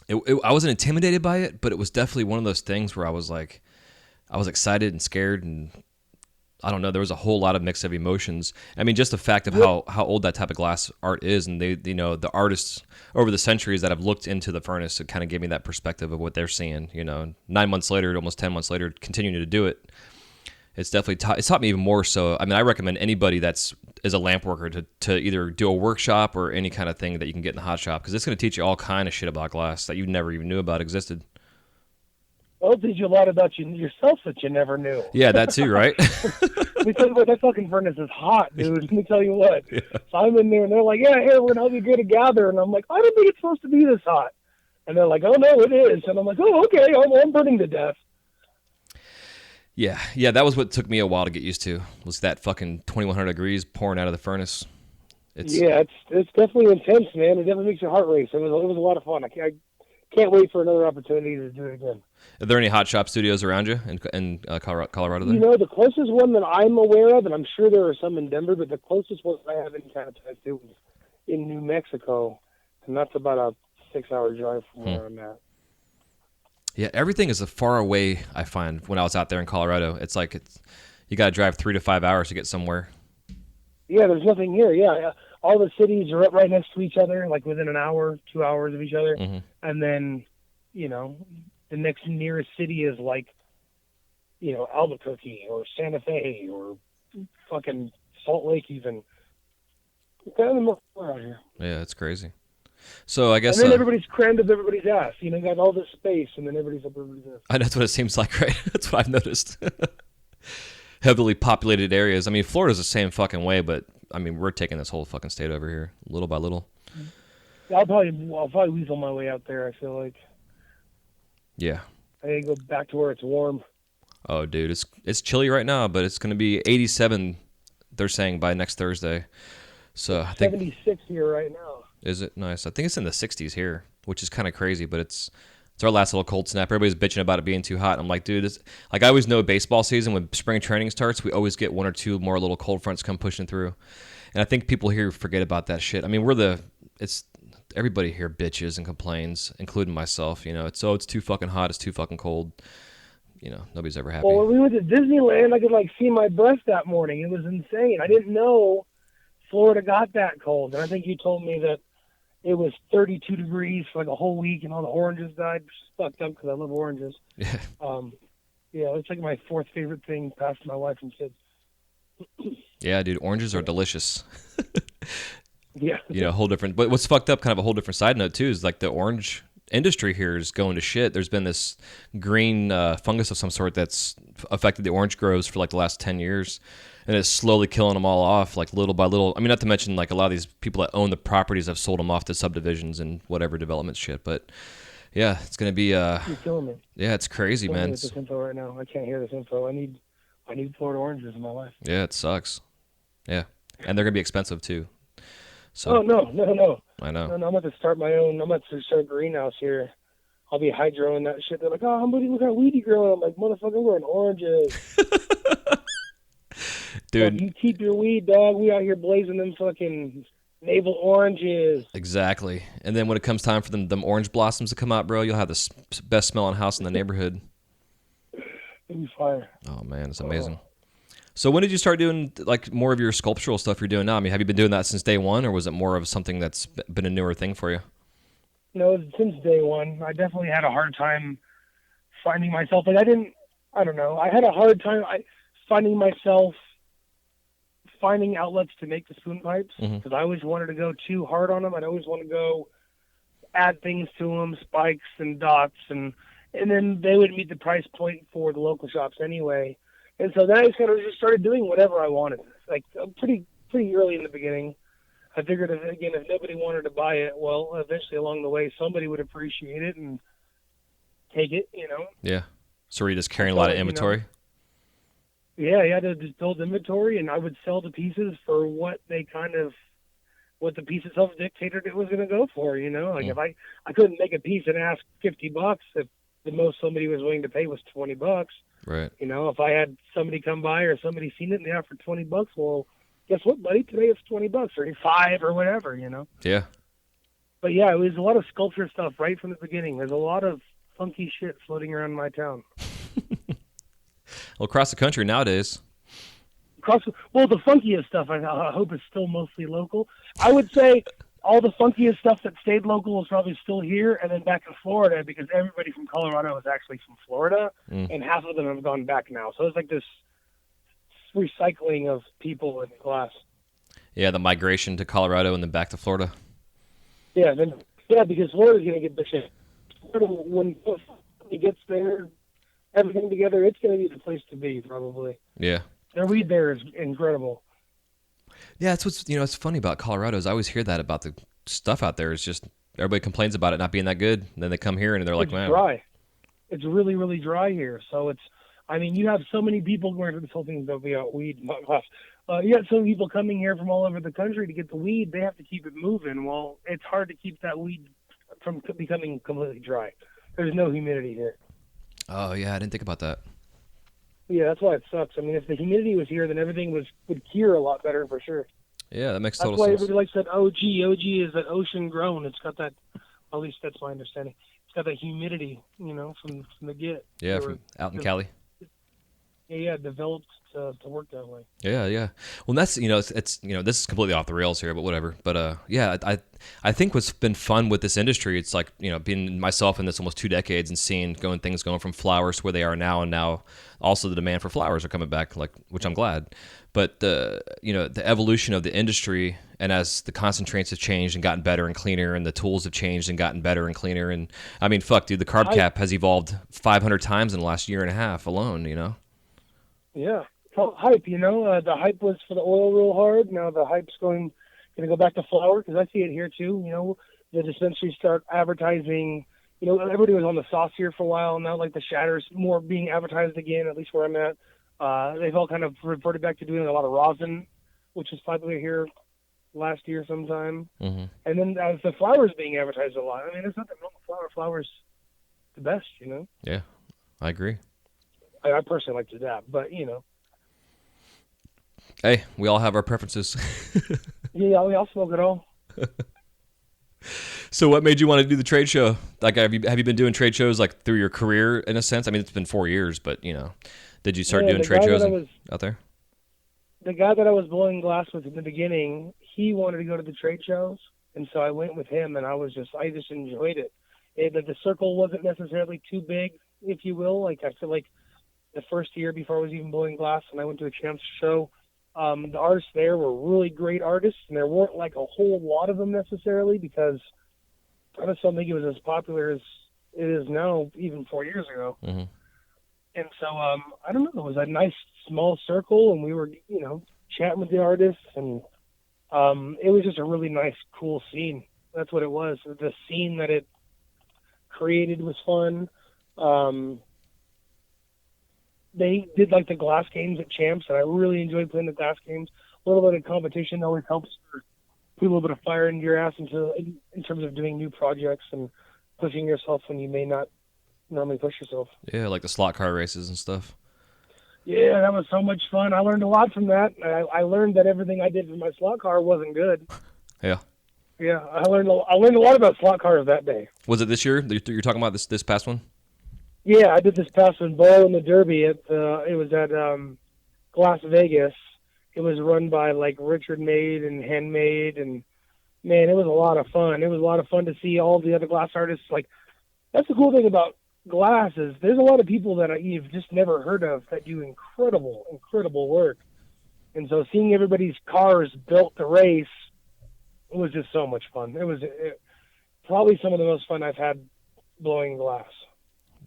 I wasn't intimidated by it, but it was definitely one of those things where I was like, I was excited and scared, and I don't know. There was a whole lot of mix of emotions. I mean, just the fact of Yep. how old that type of glass art is, and they, the artists over the centuries that have looked into the furnace, it kind of gave me that perspective of what they're seeing. 9 months later, almost 10 months later, continuing to do it, it's definitely it's taught me even more. So, I mean, I recommend anybody that's is a lamp worker to either do a workshop or any kind of thing that you can get in the hot shop, because it's going to teach you all kind of shit about glass that you never even knew about existed. Well, it teach you a lot about yourself that you never knew. Yeah, that too, right? Let me tell you what, that fucking furnace is hot, dude. Let me tell you what. Yeah. So I'm in there, and they're like, yeah, here, we're going to help you get a gather. And I'm like, I don't think it's supposed to be this hot. And they're like, oh, no, it is. And I'm like, oh, okay, I'm burning to death. Yeah, that was what took me a while to get used to. Was that fucking 2100 degrees pouring out of the furnace? Yeah, it's definitely intense, man. It definitely makes your heart race. It was a lot of fun. I can't wait for another opportunity to do it again. Are there any hot shop studios around you in Colorado there? The closest one that I'm aware of, and I'm sure there are some in Denver, but the closest one I have any kind of ties to is in New Mexico, and that's about a 6-hour drive from where I'm at. Yeah, everything is a far away. I find when I was out there in Colorado, it's like you got to drive 3 to 5 hours to get somewhere. Yeah, there's nothing here. Yeah, all the cities are right next to each other, like within an hour, 2 hours of each other, and then the next nearest city is like Albuquerque or Santa Fe or fucking Salt Lake even. Kind of more out here. Yeah, it's crazy. So I guess and then everybody's crammed up everybody's ass. You got all this space, and then everybody's up everybody's ass. I know that's what it seems like, right? That's what I've noticed. Heavily populated areas. I mean, Florida's the same fucking way, but I mean, we're taking this whole fucking state over here, little by little. I'll probably weasel my way out there. I feel like. Yeah. I need to go back to where it's warm. Oh, dude, it's chilly right now, but it's going to be 87. They're saying by next Thursday. So I think 76 here right now. Is it nice? I think it's in the 60s here, which is kind of crazy, but it's our last little cold snap. Everybody's bitching about it being too hot. I'm like, dude, I always know baseball season when spring training starts, we always get one or two more little cold fronts come pushing through, and I think people here forget about that shit. I mean, it's everybody here bitches and complains, including myself. It's too fucking hot, it's too fucking cold. Nobody's ever happy. Well, when we went to Disneyland, I could see my breath that morning. It was insane. I didn't know Florida got that cold, and I think you told me that it was 32 degrees for a whole week, and all the oranges died. Which is fucked up because I love oranges. Yeah. It's like my fourth favorite thing past my wife and kids. Yeah, dude, oranges are delicious. Yeah. A whole different. But what's fucked up, kind of a whole different side note too, is like the orange industry here is going to shit. There's been this green fungus of some sort that's affected the orange groves for the last 10 years. And it's slowly killing them all off, little by little. I mean, not to mention, a lot of these people that own the properties have sold them off to subdivisions and whatever development shit. But, yeah, it's going to be... You're killing me. Yeah, it's crazy, man. With this info right now. I can't hear this info. I need Florida oranges in my life. Yeah, it sucks. Yeah. And they're going to be expensive, too. So. Oh, no. I know. No, I'm about to start my own. I'm about to start a greenhouse here. I'll be hydroing that shit. They're like, oh, look how weedy growing. I'm like, motherfucker, we're growing oranges. Dude, you keep your weed, dog. We out here blazing them fucking navel oranges. Exactly. And then when it comes time for them orange blossoms to come out, bro, you'll have the best smelling house in the neighborhood. It'll be fire. Oh man, it's amazing. So when did you start doing more of your sculptural stuff you're doing now? I mean, have you been doing that since day one, or was it more of something that's been a newer thing for you? No, since day one. I definitely had a hard time finding myself. I don't know. I had a hard time finding myself finding outlets to make the spoon pipes because I always wanted to go too hard on them. I'd always want to go add things to them, spikes and dots, and then they would meet the price point for the local shops anyway. And so then I just started doing whatever I wanted. Pretty early in the beginning, I figured if nobody wanted to buy it, well, eventually along the way somebody would appreciate it and take it. Yeah. So were you just I carrying a lot felt of like, inventory? yeah, you had to just build inventory, and I would sell the pieces for what the piece itself dictated it was going to go for. Like Mm, if I couldn't make a piece and ask $50 if the most somebody was willing to pay was $20. right. If I had somebody come by or somebody seen it and they offered $20, well, guess what, buddy? Today it's $20 or 5 or whatever. Yeah. But yeah, it was a lot of sculpture stuff right from the beginning. There's a lot of funky shit floating around my town. Well, across the country nowadays. Well, the funkiest stuff I hope is still mostly local. I would say all the funkiest stuff that stayed local is probably still here, and then back in Florida because everybody from Colorado is actually from Florida, Mm. and half of them have gone back now. So it's like this recycling of people in glass. Yeah, the migration to Colorado and then back to Florida. Yeah, because Florida's gonna get the shit. Florida, when it gets there, everything together, it's gonna be the place to be probably. Yeah. Their weed there is incredible. Yeah, that's what's it's funny about Colorado is I always hear that about the stuff out there. It's just everybody complains about it not being that good, and then they come here and they're like, It's man, dry. It's really, really dry here. So you have so many people going to this whole thing about weed. You got so many people coming here from all over the country to get the weed. They have to keep it moving. Well, it's hard to keep that weed from becoming completely dry. There's no humidity here. oh yeah, I didn't think about that. Yeah, that's why it sucks. I mean, if the humidity was here, then everything would cure a lot better for sure. Yeah, that makes That's total why sense. everybody likes that OG. OG is that ocean grown. It's got that. At least that's my understanding. It's got that humidity, from the get. Yeah, Or from out in Cali. yeah, developed to work that way. Yeah, yeah. Well, that's it's this is completely off the rails here, but whatever. But yeah, I think what's been fun with this industry, it's like being myself in this almost 2 decades and seeing things going from flowers to where they are now, and now also the demand for flowers are coming back, like which I'm glad. But the evolution of the industry, and as the concentrates have changed and gotten better and cleaner, and the tools have changed and gotten better and cleaner, and I mean, fuck, dude, the carb Hype, cap has evolved 500 times in the last year and a half alone. yeah. Well, hype, the hype was for the oil real hard. Now the hype's going to go back to flower because I see it here too. The dispensaries start advertising. Everybody was on the sauce here for a while. Now, like the shatters, more being advertised again. At least where I'm at, they've all kind of reverted back to doing a lot of rosin, which was popular here last year sometime. Mm-hmm. And then as the flowers being advertised a lot. I mean, there's nothing wrong with flower. Flowers, the best. Yeah, I agree. I personally like to dab, but Hey, we all have our preferences. yeah, we all smoke it all. So what made you want to do the trade show? Like, have you been doing trade shows like through your career in a sense? I mean, it's been 4 years, but did you start Yeah, doing trade shows out there? the guy that I was blowing glass with in the beginning, he wanted to go to the trade shows, and so I went with him, and I just enjoyed it. The circle wasn't necessarily too big, if you will. Like I feel like the first year before I was even blowing glass, and I went to a champs show, the artists there were really great artists, and there weren't like a whole lot of them necessarily because I just don't think it was as popular as it is now, even 4 years ago. Mm-hmm. And so, I don't know, it was a nice small circle, and we were, chatting with the artists, and it was just a really nice, cool scene. That's what it was. The scene that it created was fun. They did like the glass games at Champs, and I really enjoyed playing the glass games. A little bit of competition always helps put a little bit of fire into your ass in terms of doing new projects and pushing yourself when you may not normally push yourself. Yeah, like the slot car races and stuff. Yeah, that was so much fun. I learned a lot from that. I learned that everything I did for my slot car wasn't good. Yeah. Yeah, I learned a lot about slot cars that day. Was it this year? You're talking about this past one? Yeah, I did this past one, Boro in the Derby. It was at Las Vegas. It was run by like Richard Made and Handmade, and man, it was a lot of fun. It was a lot of fun to see all the other glass artists. Like, that's the cool thing about glass is there's a lot of people that you've just never heard of that do incredible, incredible work. And so seeing everybody's cars built to race was just so much fun. It was probably some of the most fun I've had blowing glass.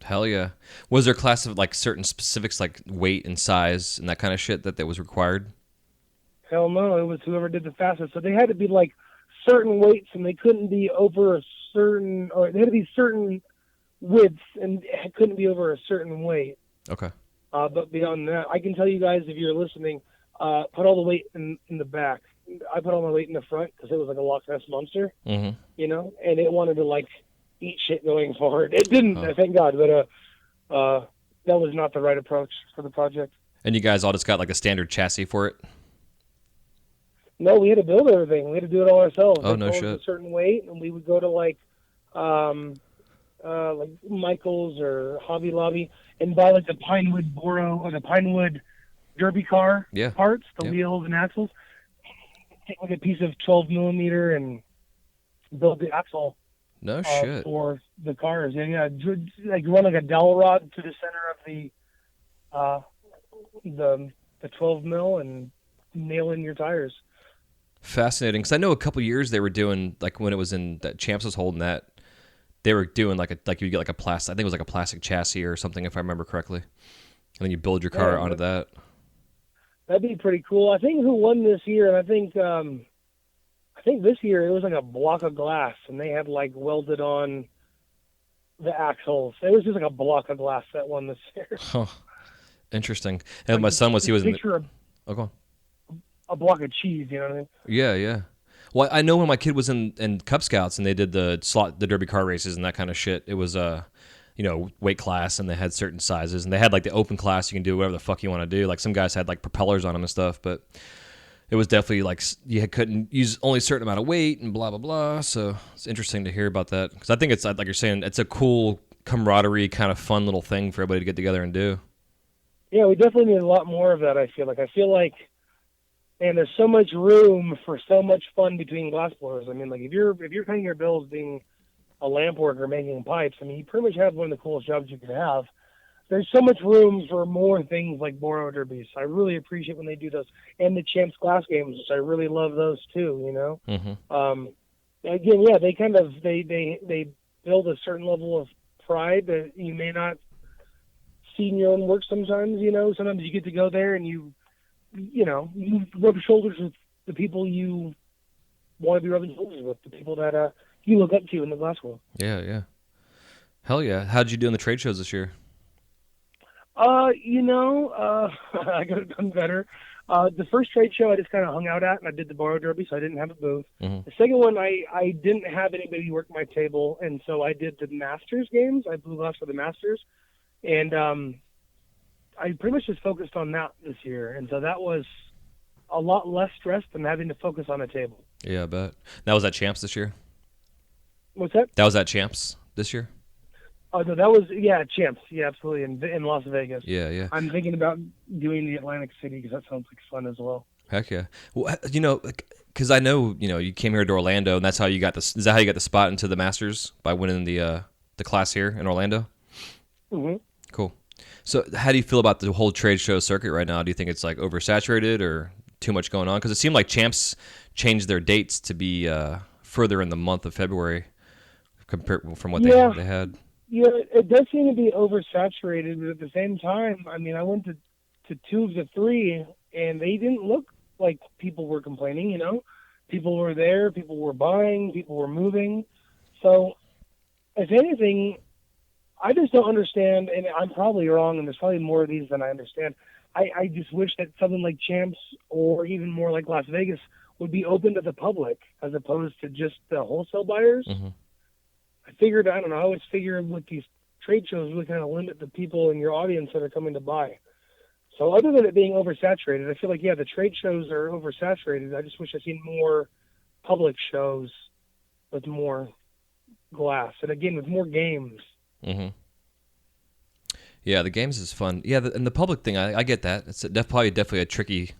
Hell yeah. Was there a class of like certain specifics like weight and size and that kind of shit that was required? Hell no, it was whoever did the fastest. So they had to be like certain weights, and they couldn't be over a certain, or they had to be certain width, and it couldn't be over a certain weight. Okay. But beyond that, I can tell you guys, if you're listening, put all the weight in the back. I put all my weight in the front because it was like a Loch Ness monster, Mm-hmm. and it wanted to like eat shit going forward. It didn't, Huh. thank God, but that was not the right approach for the project. And you guys all just got like a standard chassis for it? No, we had to build everything. We had to do it all ourselves. Oh, They no told us shit. a certain weight, and we would go to like Michael's or Hobby Lobby and buy like the Pinewood Boro or the Pinewood Derby car Yeah. parts, the Yep. wheels and axles. Take like a piece of 12 millimeter and build the axle No shit. for the cars. Yeah, like run like a dowel rod to the center of uh, the 12 mil and nail in your tires. Fascinating. Because I know a couple years they were doing, like when it was in that Champs was holding that, they were doing like you get like a plastic, I think it was like a plastic chassis or something if I remember correctly. And then you build your car Yeah, onto that. that'd be pretty cool. I think who won this year, and I think this year it was like a block of glass, and they had like welded on the axles. It was just like a block of glass that won this year. Huh. Interesting. And Like my son he was in the, picture oh, go on. a block of cheese. You know what I mean? Yeah, yeah. Well, I know when my kid was in Cub Scouts and they did the derby car races and that kind of shit. It was weight class and they had certain sizes and they had like the open class. You can do whatever the fuck you want to do. Like some guys had like propellers on them and stuff, but it was definitely like you couldn't use only a certain amount of weight and blah blah blah. So it's interesting to hear about that because I think it's like you're saying, it's a cool camaraderie kind of fun little thing for everybody to get together and do. Yeah, we definitely need a lot more of that. I feel like, and there's so much room for so much fun between glass blowers. I mean, like if you're paying your bills being a lamp worker making pipes, I mean, you pretty much have one of the coolest jobs you could have. There's so much room for more things like Boro Derbies. I really appreciate when they do those, and the Champs Glass games. I really love those too. Mm-hmm. Again, yeah, they kind of they build a certain level of pride that you may not see in your own work sometimes. Sometimes you get to go there and you rub shoulders with the people you want to be rubbing shoulders with, the people that you look up to in the glass world. Yeah, yeah. Hell yeah. How'd you do in the trade shows this year? I could have done better. The first trade show I just kind of hung out at, and I did the Boro Derby, so I didn't have a booth. Mm-hmm. The second one, I didn't have anybody work my table, and so I did the Masters games. I blew glass for the Masters, and I pretty much just focused on that this year, and so that was a lot less stress than having to focus on a table. Yeah, I bet. That was at Champs this year? What's that? That was at Champs this year? Oh, no, that was, Champs. Yeah, absolutely, in Las Vegas. Yeah, yeah. I'm thinking about doing the Atlantic City because that sounds like fun as well. Heck yeah. Well, because I know, you came here to Orlando, and that's how you got this. Is that how you got the spot into the Masters by winning the class here in Orlando? Mm-hmm. Cool. So, how do you feel about the whole trade show circuit right now? Do you think it's like oversaturated or too much going on? Because it seemed like Champs changed their dates to be further in the month of February compared from what they had. Yeah, it does seem to be oversaturated, but at the same time, I mean, I went to two of the three, and they didn't look like people were complaining. People were there, people were buying, people were moving. So, if anything, I just don't understand, and I'm probably wrong, and there's probably more of these than I understand. I just wish that something like Champs or even more like Las Vegas would be open to the public as opposed to just the wholesale buyers. Mm-hmm. I always figure with these trade shows really kind of limit the people in your audience that are coming to buy. So other than it being oversaturated, I feel like, the trade shows are oversaturated. I just wish I'd seen more public shows with more glass. And again, with more games. Mm-hmm. Yeah, the games is fun. Yeah, and the public thing, I get that. It's probably definitely a tricky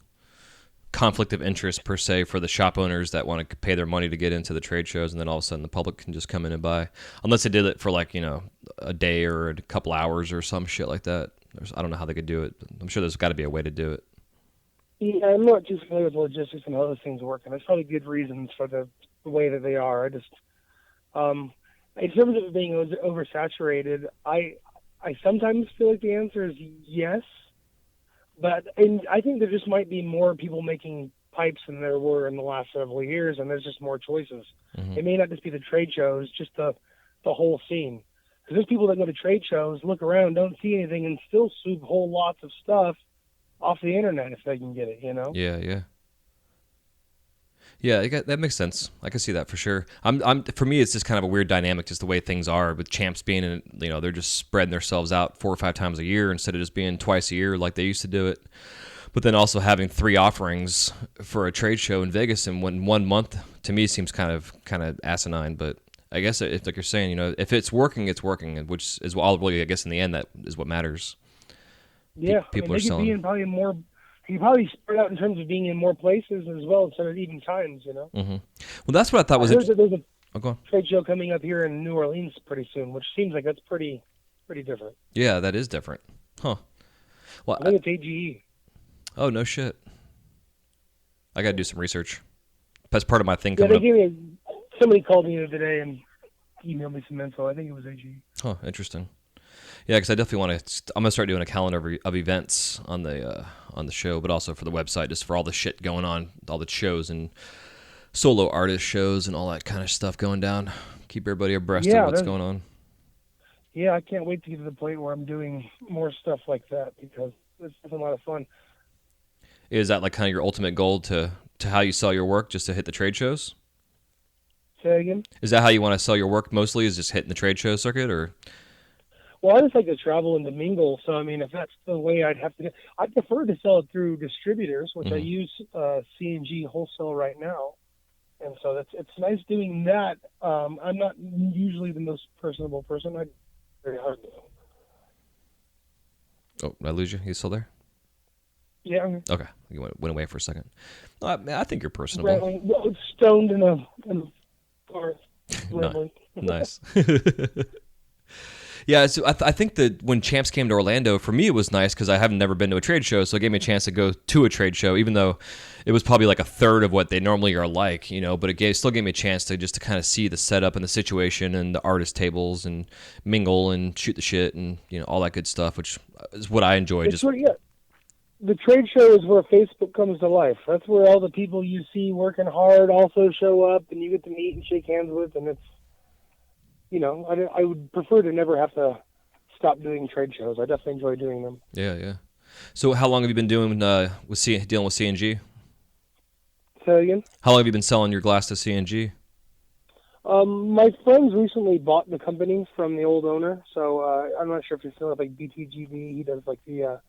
conflict of interest per se for the shop owners that want to pay their money to get into the trade shows, and then all of a sudden the public can just come in and buy, unless they did it for like a day or a couple hours or some shit like that. I don't know how they could do it, but I'm sure there's got to be a way to do it. Yeah, I'm not too familiar with logistics and how those things work, and there's probably good reasons for the way that they are. I just, in terms of it being oversaturated, I sometimes feel like the answer is yes. And I think there just might be more people making pipes than there were in the last several years, and there's just more choices. Mm-hmm. It may not just be the trade shows, just the whole scene. Because there's people that go to trade shows, look around, don't see anything, and still sweep whole lots of stuff off the internet if they can get it, you know? Yeah, yeah. Yeah, that makes sense. I can see that for sure. For me, it's just kind of a weird dynamic, just the way things are with champs being in. They're just spreading themselves out 4 or 5 times a year instead of just being twice a year like they used to do it. But then also having 3 offerings for a trade show in Vegas in 1 month to me seems kind of asinine. But I guess it's like you're saying, if it's working, it's working, which is all really, I guess, in the end, that is what matters. Yeah, People they are could be selling. in probably more. You probably spread out in terms of being in more places as well instead of even times, you know. Mm-hmm. Well, that's what I thought I was heard that interesting. there's a Oh, go on. trade show coming up here in New Orleans pretty soon, which seems like that's pretty different. Yeah, that is different. Huh. Well, I think it's AGE. oh, no shit. I got to do some research. That's part of my thing Yeah, coming they up. gave me. Somebody called me the other day and emailed me some info. I think it was AGE. Huh, interesting. Yeah, because I definitely want to. I'm gonna start doing a calendar of events on the show, but also for the website, just for all the shit going on, all the shows and solo artist shows and all that kind of stuff going down. Keep everybody abreast of Yeah, what's going on. yeah. I can't wait to get to the point where I'm doing more stuff like that because it's a lot of fun. Is that like kind of your ultimate goal to how you sell your work, just to hit the trade shows? Say again. Is that how you want to sell your work mostly? Is just hitting the trade show circuit, or? Well, I just like to travel and to mingle. So, I mean, if that's the way I'd have to, I prefer to sell it through distributors, which I use C&G wholesale right now. And so it's nice doing that. I'm not usually the most personable person. I very hard to. Oh, did I lose you? You still there? Yeah, I'm Okay, you went away for a second. I think you're personable. stoned in a forest. Nice. Yeah, so I think that when Champs came to Orlando, for me it was nice because I have never been to a trade show, so it gave me a chance to go to a trade show, even though it was probably like a third of what they normally are like, but still gave me a chance to just to kind of see the setup and the situation and the artist tables and mingle and shoot the shit and all that good stuff, which is what I enjoy. It's yeah. The trade show is where Facebook comes to life. That's where all the people you see working hard also show up, and you get to meet and shake hands with, and it's. I would prefer to never have to stop doing trade shows. I definitely enjoy doing them. Yeah, yeah. So how long have you been dealing with CNG? Say again? How long have you been selling your glass to CNG? My friends recently bought the company from the old owner, so I'm not sure if you're familiar with like BTGB. He does like the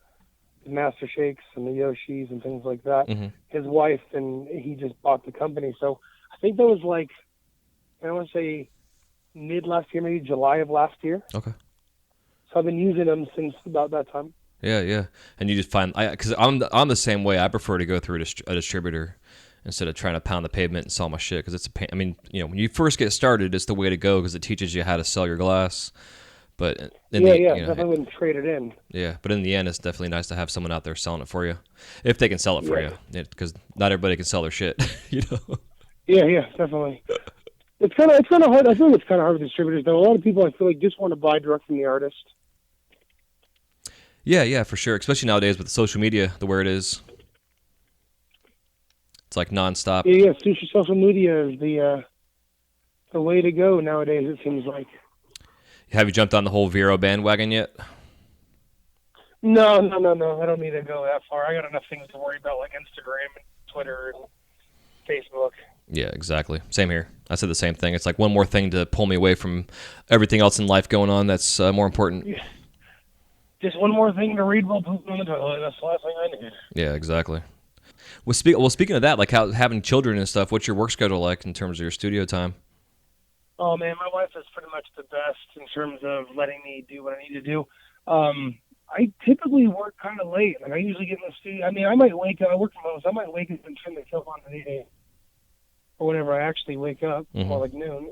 Master Shakes and the Yoshis and things like that. Mm-hmm. His wife and he just bought the company. So I think that was like, I want to say mid last year, maybe July of last year. Okay. So I've been using them since about that time. Yeah, yeah. And you just find, because I'm the same way. I prefer to go through a distributor instead of trying to pound the pavement and sell my shit, because it's a pain. I mean, when you first get started, it's the way to go because it teaches you how to sell your glass. But definitely wouldn't trade it in. Yeah, but in the end, it's definitely nice to have someone out there selling it for you, if they can sell it for you, because not everybody can sell their shit, Yeah, definitely. It's kind of hard. I feel like it's kind of hard with distributors, though. A lot of people, I feel like, just want to buy direct from the artist. Yeah, for sure. Especially nowadays with social media, the way it is, it's like nonstop. Yeah. Social media is the way to go nowadays. It seems like. Have you jumped on the whole Vero bandwagon yet? No. I don't need to go that far. I got enough things to worry about, like Instagram and Twitter and Facebook. Yeah, exactly. Same here. I said the same thing. It's like one more thing to pull me away from everything else in life going on that's more important. Yeah. Just one more thing to read while pooping on the toilet. That's the last thing I need. Yeah, exactly. Well, speaking of that, like having children and stuff, what's your work schedule like in terms of your studio time? Oh, man, my wife is pretty much the best in terms of letting me do what I need to do. I typically work kind of late. Like, I usually get in the studio. I mean, I might wake up. I work from home, so I might wake up and turn the film on at 8 a.m. or whenever I actually wake up, or like noon.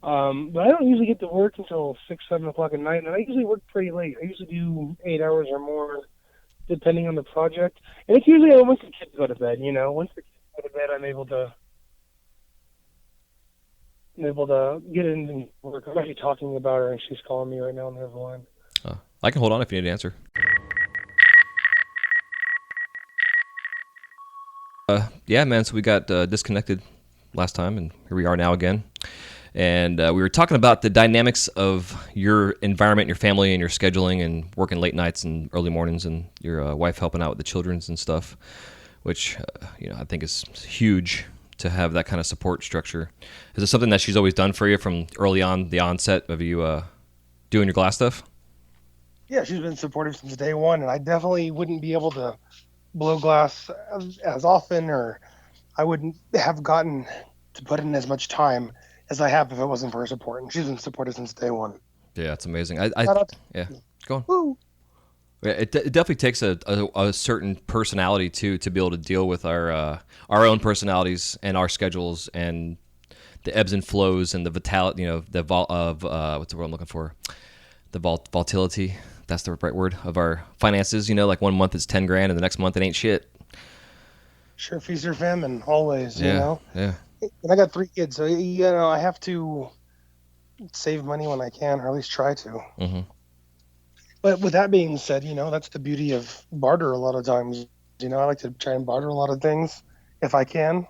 But I don't usually get to work until 6, 7 o'clock at night, and I usually work pretty late. I usually do 8 hours or more, depending on the project. And it's usually once the kids go to bed, Once the kids go to bed, I'm able to get in and work. I'm actually talking about her, and she's calling me right now on the other line. I can hold on if you need to answer. Yeah, man, so we got disconnected last time, and here we are now again. And we were talking about the dynamics of your environment, your family, and your scheduling, and working late nights and early mornings, and your wife helping out with the children's and stuff, which I think is huge to have that kind of support structure. Is it something that she's always done for you from early on the onset of you doing your glass stuff? Yeah, she's been supportive since day one, and I definitely wouldn't be able to blow glass as often, or I wouldn't have gotten to put in as much time as I have if it wasn't for her support. And she's been supportive since day one. Yeah, it's amazing. I Shout out yeah, to go on. Woo. Yeah, it definitely takes a certain personality too to be able to deal with our own personalities and our schedules and the ebbs and flows and the vitality, the what's the word I'm looking for? The volatility. That's the right word of our finances. Like 1 month it's 10 grand and the next month it ain't shit. Sure, feast or famine, always, Yeah, yeah. And I got 3 kids, so I have to save money when I can, or at least try to. Mm-hmm. But with that being said, that's the beauty of barter a lot of times. I like to try and barter a lot of things if I can.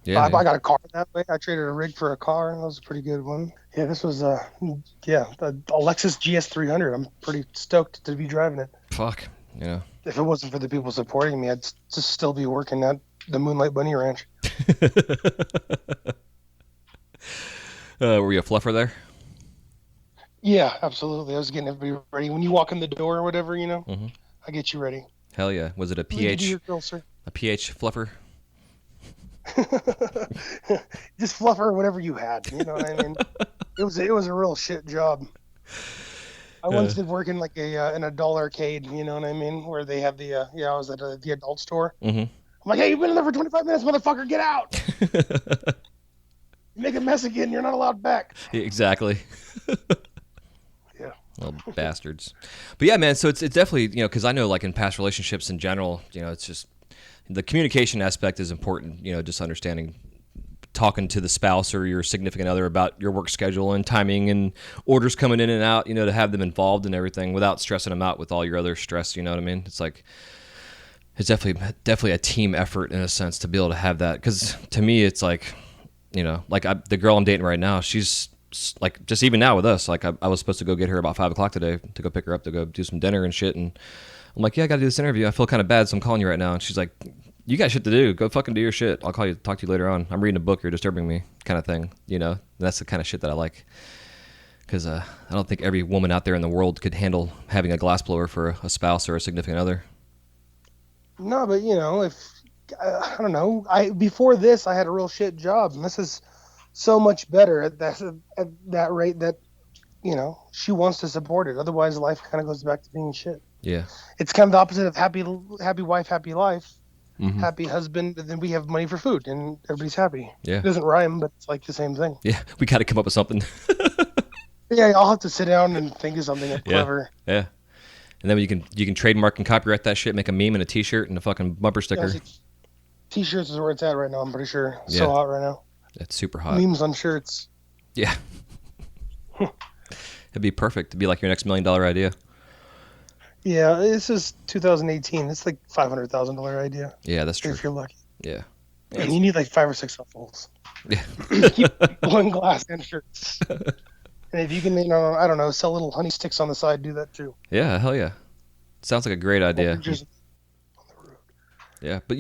Yeah, I yeah. got a car that way. I traded a rig for a car, and that was a pretty good one. Yeah, this was the Lexus GS300. I'm pretty stoked to be driving it. Fuck, If it wasn't for the people supporting me, I'd just still be working at the Moonlight Bunny Ranch. Were you a fluffer there? Yeah, absolutely. I was getting everybody ready. When you walk in the door or whatever, Mm-hmm. I get you ready. Hell yeah. Was it a Leave it to pH? your girl, sir. A pH fluffer? Just fluffer whatever you had. You know what I mean? It was a real shit job. I once did work in like in a doll arcade. You know what I mean? Where they have the I was at the adult store. Mm-hmm. I'm like, hey, you've been in there for 25 minutes, motherfucker, get out! You make a mess again, you're not allowed back. Exactly. Yeah. Little bastards. But yeah, man, so it's definitely, because I know like in past relationships in general, it's just the communication aspect is important, just understanding, talking to the spouse or your significant other about your work schedule and timing and orders coming in and out, to have them involved in everything without stressing them out with all your other stress, you know what I mean? It's like, it's definitely a team effort in a sense to be able to have that. Because to me, it's like, the girl I'm dating right now, she's like, just even now with us, like I was supposed to go get her about 5 o'clock today to go pick her up to go do some dinner and shit. And I'm like, yeah, I got to do this interview. I feel kind of bad, so I'm calling you right now. And she's like, you got shit to do. Go fucking do your shit. I'll talk to you later on. I'm reading a book. You're disturbing me, kind of thing. That's the kind of shit that I like. Because I don't think every woman out there in the world could handle having a glassblower for a spouse or a significant other. No, but if I don't know, before this I had a real shit job, and this is so much better at that rate that she wants to support it. Otherwise, life kind of goes back to being shit. Yeah. It's kind of the opposite of happy wife, happy life, Mm-hmm. happy husband, and then we have money for food, and everybody's happy. Yeah. It doesn't rhyme, but it's like the same thing. Yeah, we got to come up with something. Yeah, I'll have to sit down and think of something clever. Yeah. And then you can trademark and copyright that shit, make a meme and a T-shirt and a fucking bumper sticker. Yeah, T-shirts is where it's at right now. I'm pretty sure. It's Yeah. so hot right now. It's super hot. Memes on shirts. Yeah. It'd be perfect. It'd be like your next $1 million idea. Yeah, this is 2018. It's like $500,000 idea. Yeah, that's true. If you're lucky. Yeah. And you need like 5 or 6 shuffles. Yeah. Keep blowing glass and shirts. And if you can, I don't know, sell little honey sticks on the side, do that too. Yeah, hell yeah. Sounds like a great idea. Yeah, but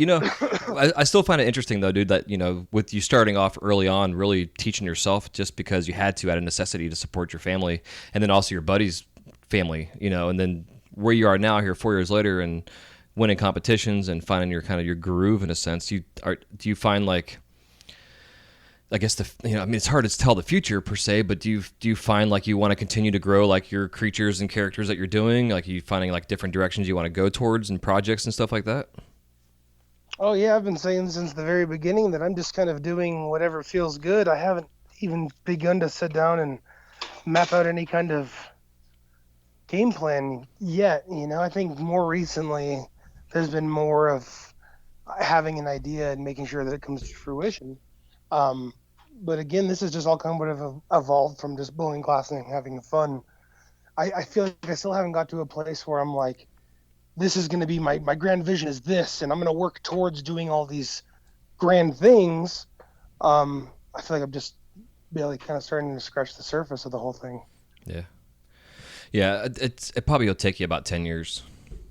I still find it interesting though, dude, that with you starting off early on, really teaching yourself just because you had to out of necessity to support your family, and then also your buddy's family, and then where you are now here 4 years later and winning competitions and finding your kind of your groove in a sense. Do you find like, I guess it's hard to tell the future per se, but do you find like you want to continue to grow like your creatures and characters that you're doing? Like, are you finding like different directions you want to go towards and projects and stuff like that? Oh yeah, I've been saying since the very beginning that I'm just kind of doing whatever feels good. I haven't even begun to sit down and map out any kind of game plan yet. I think more recently there's been more of having an idea and making sure that it comes to fruition. But again, this is just all kind of evolved from just blowing glass and having fun. I feel like I still haven't got to a place where I'm like, this is going to be my grand vision is this, and I'm going to work towards doing all these grand things. I feel like I'm just barely kind of starting to scratch the surface of the whole thing. Yeah. Yeah, it probably will take you about 10 years.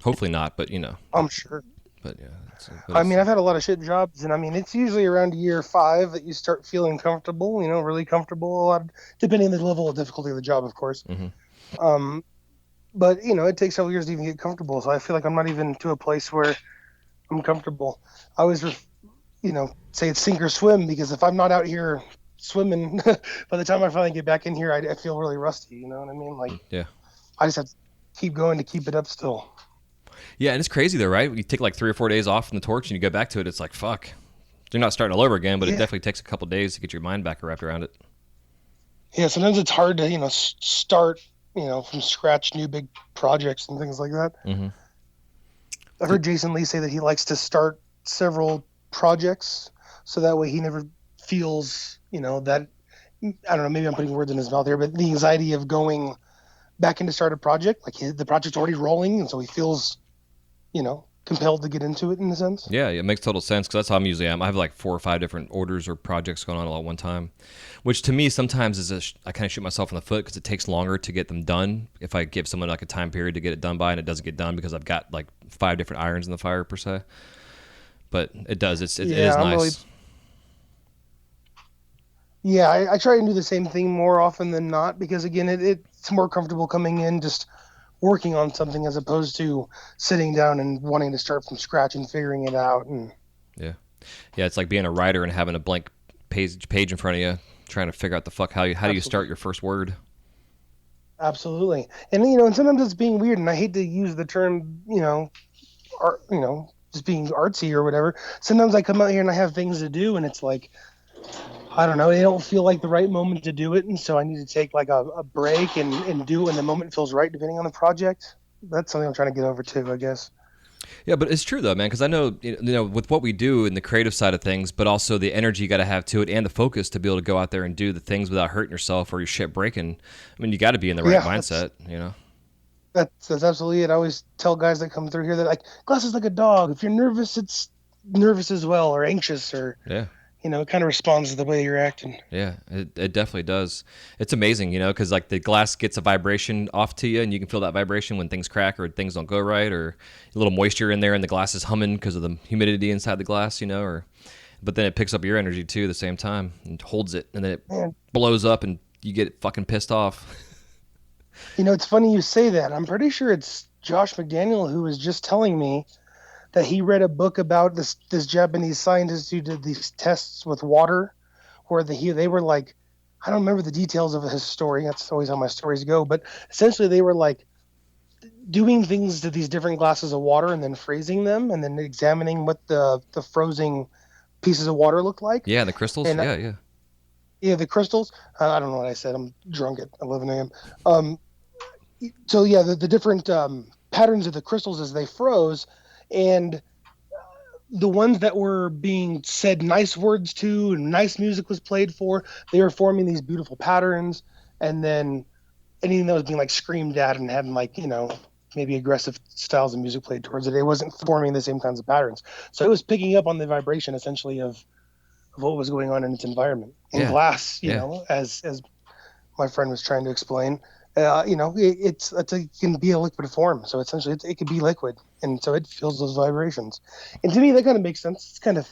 Hopefully not, but I'm sure. but yeah, but I it's mean, I've had a lot of shit jobs, and I mean, it's usually around year 5 that you start feeling comfortable, really comfortable, a lot, depending on the level of difficulty of the job, of course. hmm Um, but it takes several years to even get comfortable. So I feel like I'm not even to a place where I'm comfortable. I always, say it's sink or swim, because if I'm not out here swimming, by the time I finally get back in here, I feel really rusty. You know what I mean? Like, yeah. I just have to keep going to keep it up still. Yeah, and it's crazy though, right? You take like 3 or 4 days off from the torch and you go back to it, it's like fuck. You're not starting all over again, but it Yeah. definitely takes a couple days to get your mind back wrapped around it. Yeah. Sometimes it's hard to, start, from scratch new big projects and things like that. hmm I've heard Jason Lee say that he likes to start several projects so that way he never feels, that I don't know, maybe I'm putting words in his mouth here, but the anxiety of going back in to start a project, like the project's already rolling, and so he feels, compelled to get into it in a sense. Yeah, it makes total sense because that's how I'm usually am. I have like 4 or 5 different orders or projects going on all at one time, which to me sometimes is I kind of shoot myself in the foot because it takes longer to get them done. If I give someone like a time period to get it done by and it doesn't get done because I've got like 5 different irons in the fire per se, but it does. It Yeah, is I'm really, nice. yeah, I try and do the same thing more often than not because again, it's more comfortable coming in just working on something as opposed to sitting down and wanting to start from scratch and figuring it out. And Yeah, yeah. It's like being a writer and having a blank page in front of you, trying to figure out the fuck how do you start absolutely, your first word. absolutely, and and sometimes it's being weird, and I hate to use the term, art, just being artsy or whatever. Sometimes I come out here and I have things to do, and it's like I don't know, they don't feel like the right moment to do it, and so I need to take like a break and do it when the moment feels right, depending on the project. That's something I'm trying to get over too, I guess. Yeah, but it's true though, man. Because I know with what we do in the creative side of things, but also the energy you got to have to it and the focus to be able to go out there and do the things without hurting yourself or your shit breaking. I mean, you got to be in the right Yeah, that's mindset, you know. that's absolutely it. I always tell guys that come through here that like glass is like a dog. If you're nervous, it's nervous as well, or anxious, or Yeah. it kind of responds to the way you're acting. Yeah, it definitely does. It's amazing, because like the glass gets a vibration off to you, and you can feel that vibration when things crack or things don't go right, or a little moisture in there, and the glass is humming because of the humidity inside the glass, or but then it picks up your energy too at the same time and holds it, and then it Man, blows up, and you get fucking pissed off. it's funny you say that. I'm pretty sure it's Josh McDaniel who was just telling me that he read a book about this Japanese scientist who did these tests with water, where they were like, I don't remember the details of his story. That's always how my stories go, but essentially they were like doing things to these different glasses of water and then freezing them and then examining what the frozen pieces of water look like. Yeah, the crystals. And Yeah, yeah, yeah, the crystals. I don't know what I said. I'm drunk at 11 a.m. Um, so yeah, the different patterns of the crystals as they froze, and the ones that were being said nice words to and nice music was played for, they were forming these beautiful patterns. And then anything that was being like screamed at and having like, maybe aggressive styles of music played towards it, it wasn't forming the same kinds of patterns. So it was picking up on the vibration essentially of what was going on in its environment. In yeah, glass, yeah. as my friend was trying to explain, it can be a liquid form. So essentially it could be liquid. And so it feels those vibrations. And to me, that kind of makes sense. It's kind of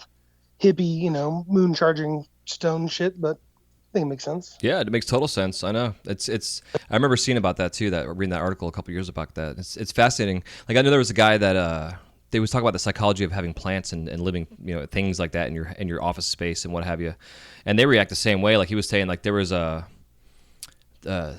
hippie, moon charging stone shit, but I think it makes sense. Yeah, it makes total sense. I know. It's. I remember seeing about that too. That reading that article a couple years about that. It's fascinating. Like I know there was a guy that they was talking about the psychology of having plants and living things like that in your office space and what have you, and they react the same way. Like he was saying, like there was a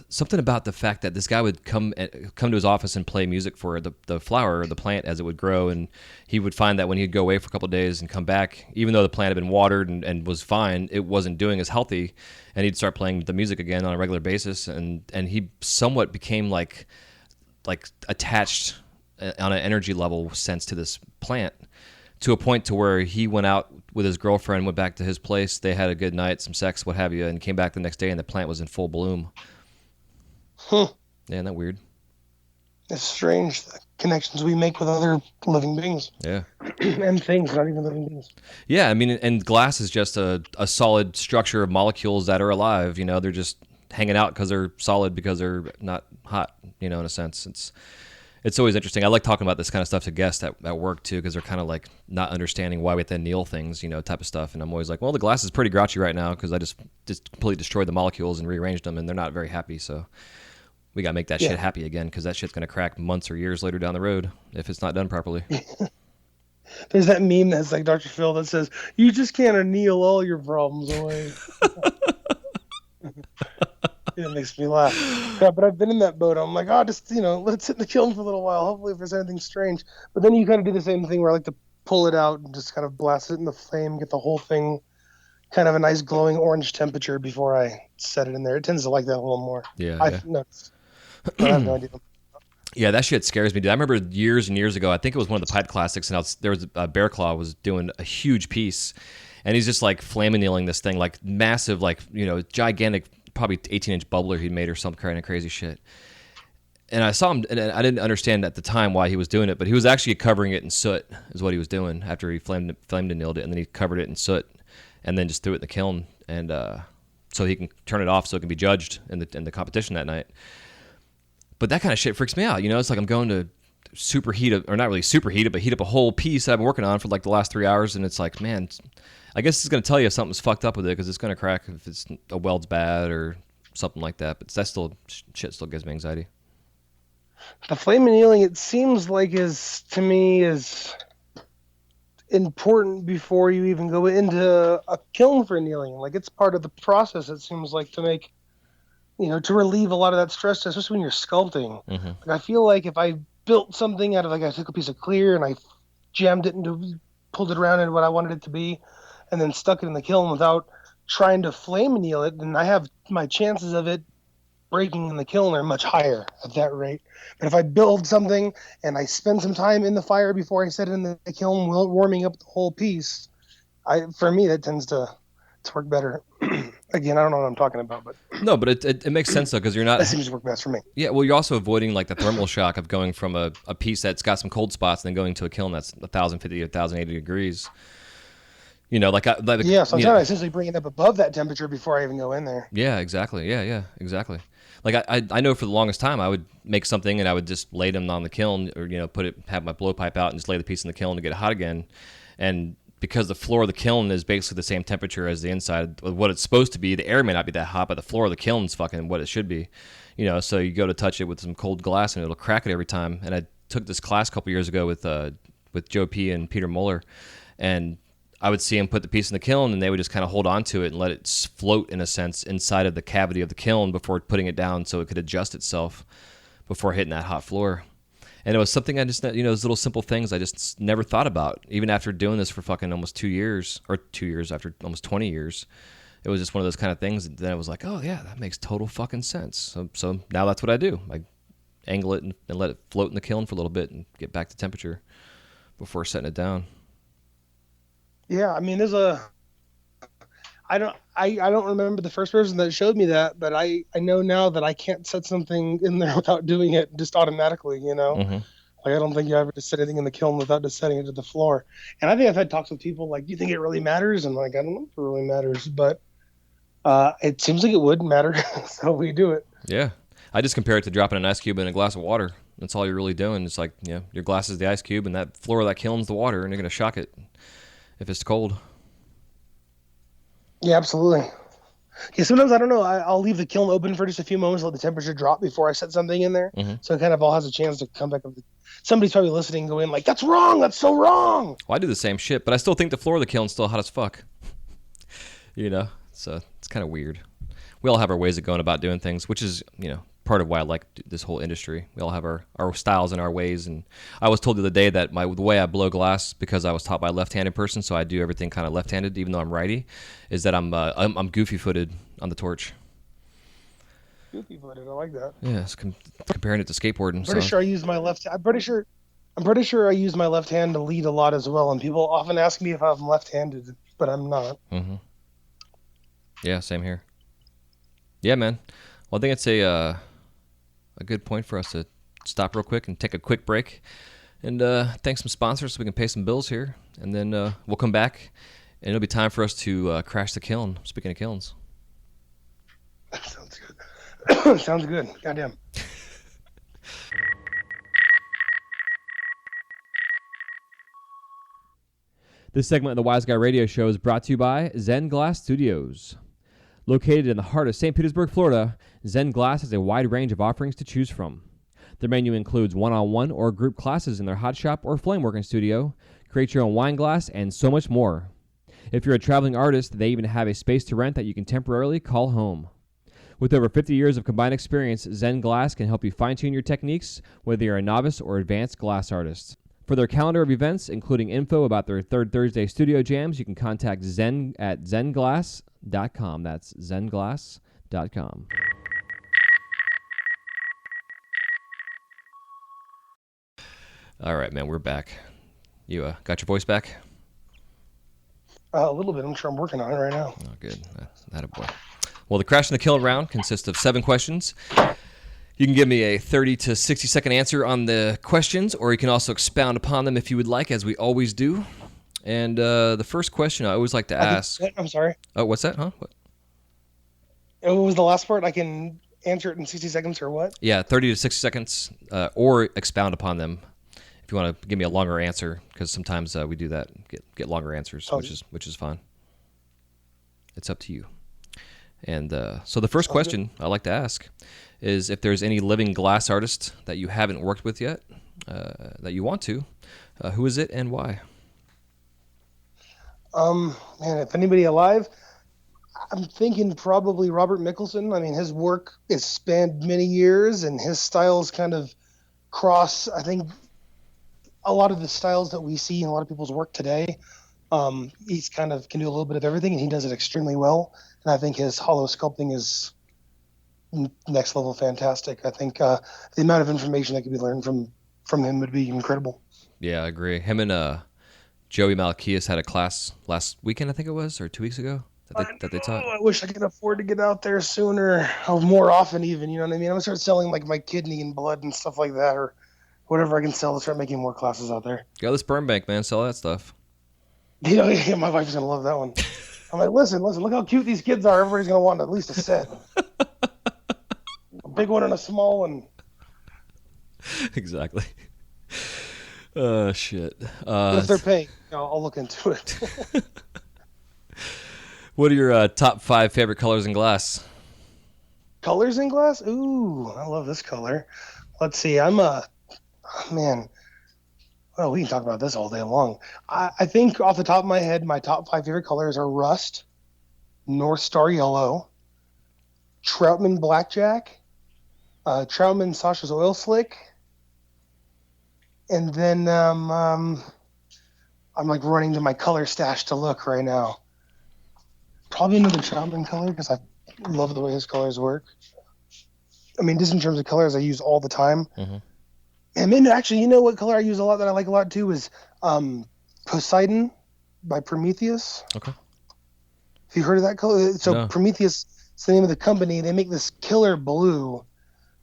something about the fact that this guy would come to his office and play music for the flower or the plant as it would grow, and he would find that when he'd go away for a couple of days and come back, even though the plant had been watered and was fine, it wasn't doing as healthy, and he'd start playing the music again on a regular basis, and he somewhat became like attached on an energy level sense to this plant to a point to where he went out with his girlfriend, went back to his place, they had a good night, some sex, what have you, and came back the next day and the plant was in full bloom. Huh. Yeah, isn't that weird? It's strange. connections we make with other living beings Yeah. and things, not even living beings. Yeah, I mean, and glass is just a solid structure of molecules that are alive. You know, they're just hanging out because they're solid because they're not hot. You know, in a sense, it's always interesting. I like talking about this kind of stuff to guests at work too, because they're kind of like not understanding why we have to anneal things, you know, type of stuff. And I'm always like, well, the glass is pretty grouchy right now because I just completely destroyed the molecules and rearranged them, and they're not very happy. So we gotta make that Yeah. shit happy again because that shit's gonna crack months or years later down the road if it's not done properly. There's that meme that's like Dr. Phil that says, "You just can't anneal all your problems away." It makes me laugh. Yeah, but I've been in that boat. I'm like, oh, just let it sit in the kiln for a little while. Hopefully, if there's anything strange. But then you kind of do the same thing where I like to pull it out and just kind of blast it in the flame, get the whole thing kind of a nice glowing orange temperature before I set it in there. It tends to like that a little more. Yeah, yeah. I've noticed, but I have no idea. Yeah, that shit scares me, dude. I remember years and years ago, I think it was one of the pipe classics, and there was Bear Claw was doing a huge piece, and he's just like flame annealing this thing, like massive, like, you know, gigantic, probably 18-inch bubbler he'd made or some kind of crazy shit. And I saw him, and I didn't understand at the time why he was doing it, but he was actually covering it in soot, is what he was doing after he flamed annealed it, and then he covered it in soot, and then just threw it in the kiln, and so he can turn it off so it can be judged in the competition that night. But that kind of shit freaks me out. You know, it's like I'm going to superheat it, or not really superheat it, but heat up a whole piece that I've been working on for like the last 3 hours. And it's like, man, I guess it's going to tell you if something's fucked up with it because it's going to crack if it's a weld's bad or something like that. But that shit still gives me anxiety. The flame annealing, it seems like, is important before you even go into a kiln for annealing. Like, it's part of the process, it seems like, to make, to relieve a lot of that stress, especially when you're sculpting. Mm-hmm. Like, I feel like if I built something out of, like, I took a piece of clear and I pulled it around into what I wanted it to be, and then stuck it in the kiln without trying to flame anneal it, then I have my chances of it breaking in the kiln are much higher at that rate. But if I build something and I spend some time in the fire before I set it in the kiln, warming up the whole piece, for me that tends to work better. Again, I don't know what I'm talking about, but no, but it makes sense though because you're not. That seems to work best for me. Yeah, well, you're also avoiding like the thermal shock of going from a piece that's got some cold spots and then going to a kiln that's 1,050 or 1,080 degrees. You know, yeah. So I'm trying to essentially bring it up above that temperature before I even go in there. Yeah, exactly. Yeah, exactly. Like I know for the longest time I would make something and I would just lay them on the kiln or have my blowpipe out and just lay the piece in the kiln to get it hot again, and because the floor of the kiln is basically the same temperature as the inside, what it's supposed to be. The air may not be that hot, but the floor of the kiln's fucking what it should be. So you go to touch it with some cold glass and it'll crack it every time. And I took this class a couple years ago with Joe P. and Peter Muller, and I would see them put the piece in the kiln and they would just kind of hold on to it and let it float, in a sense, inside of the cavity of the kiln before putting it down so it could adjust itself before hitting that hot floor. And it was something I just, those little simple things I just never thought about. Even after doing this for fucking almost 2 years, or 2 years after almost 20 years, it was just one of those kind of things. And then I was like, oh yeah, that makes total fucking sense. So now that's what I do. I angle it and let it float in the kiln for a little bit and get back to temperature before setting it down. Yeah, I mean, I don't remember the first person that showed me that, but I know now that I can't set something in there without doing it just automatically, Mm-hmm. Like, I don't think you ever just set anything in the kiln without just setting it to the floor. And I think I've had talks with people like, do you think it really matters? And like, I don't know if it really matters, but it seems like it would matter. So we do it. Yeah. I just compare it to dropping an ice cube in a glass of water. That's all you're really doing. It's like, your glass is the ice cube and that floor of that kiln's the water, and you're going to shock it if it's cold. Yeah, absolutely. Yeah, sometimes I don't know. I'll leave the kiln open for just a few moments, let the temperature drop before I set something in there, so it kind of all has a chance to come back up. Somebody's probably listening, go in like, "That's wrong. That's so wrong." Well, I do the same shit, but I still think the floor of the kiln's still hot as fuck. So it's kind of weird. We all have our ways of going about doing things, which is part of why I like this whole industry. We all have our styles and our ways. And I was told the other day that the way I blow glass, because I was taught by a left-handed person, so I do everything kind of left-handed, even though I'm righty, is that I'm goofy-footed on the torch. Goofy-footed, I like that. Yeah, it's comparing it to skateboarding. I'm pretty sure I use my left. I'm pretty sure I use my left hand to lead a lot as well. And people often ask me if I'm left-handed, but I'm not. Mm-hmm. Yeah, same here. Yeah, man. Well, I think it's a good point for us to stop real quick and take a quick break and thank some sponsors so we can pay some bills here. And then we'll come back, and it'll be time for us to crash the kiln. Speaking of kilns. Sounds good. Sounds good. Goddamn. This segment of the Wise Guy Radio Show is brought to you by Zen Glass Studios. Located in the heart of St. Petersburg, Florida, Zen Glass has a wide range of offerings to choose from. Their menu includes one-on-one or group classes in their hot shop or flameworking studio, create your own wine glass, and so much more. If you're a traveling artist, they even have a space to rent that you can temporarily call home. With over 50 years of combined experience, Zen Glass can help you fine-tune your techniques, whether you're a novice or advanced glass artist. For their calendar of events, including info about their Third Thursday studio jams, you can contact Zen at zenglass.com. That's zenglass.com. All right, man, we're back. You got your voice back? A little bit. I'm sure I'm working on it right now. Oh, good. That a boy. Well, the Crash and the Kiln round consists of 7 questions. You can give me a 30 to 60 second answer on the questions, or you can also expound upon them if you would like, as we always do. And the first question I always like to ask... I'm sorry. Oh, what's that? Huh? What was the last part? I can answer it in 60 seconds or what? Yeah, 30 to 60 seconds, or expound upon them if you want to give me a longer answer, because sometimes we do that, get longer answers, which is fine. It's up to you. And so the first question I like to ask is if there's any living glass artist that you haven't worked with yet, that you want to, who is it and why? Man, if anybody alive, I'm thinking probably Robert Mickelson. I mean, his work has spanned many years, and his styles kind of cross, I think, a lot of the styles that we see in a lot of people's work today. He's kind of can do a little bit of everything, and he does it extremely well. And I think his hollow sculpting is next level fantastic. I think the amount of information that could be learned from him would be incredible. Yeah, I agree. Him and Joey Malakias had a class last weekend, I think it was, or 2 weeks ago that they taught. I wish I could afford to get out there sooner or more often even, you know what I mean? I'm going to start selling like my kidney and blood and stuff like that, or whatever I can sell to start making more classes out there. Go to the sperm bank, man. Sell that stuff. Yeah, my wife's going to love that one. I'm like, listen, look how cute these kids are. Everybody's going to want at least a set. A big one and a small one. Exactly. Shit. If they're paying, I'll look into it. What are your top 5 favorite colors in glass? Colors in glass? Ooh, I love this color. Let's see. Man. Well, we can talk about this all day long. I think off the top of my head, my top 5 favorite colors are rust, North Star yellow, Troutman blackjack, Troutman Sasha's oil slick, and then I'm like running to my color stash to look right now. Probably another Troutman color because I love the way his colors work. I mean, just in terms of colors I use all the time. Mm-hmm. And then actually, you know what color I use a lot that I like a lot too is Poseidon by Prometheus. Okay. Have you heard of that color? So No. Prometheus is the name of the company. They make this killer blue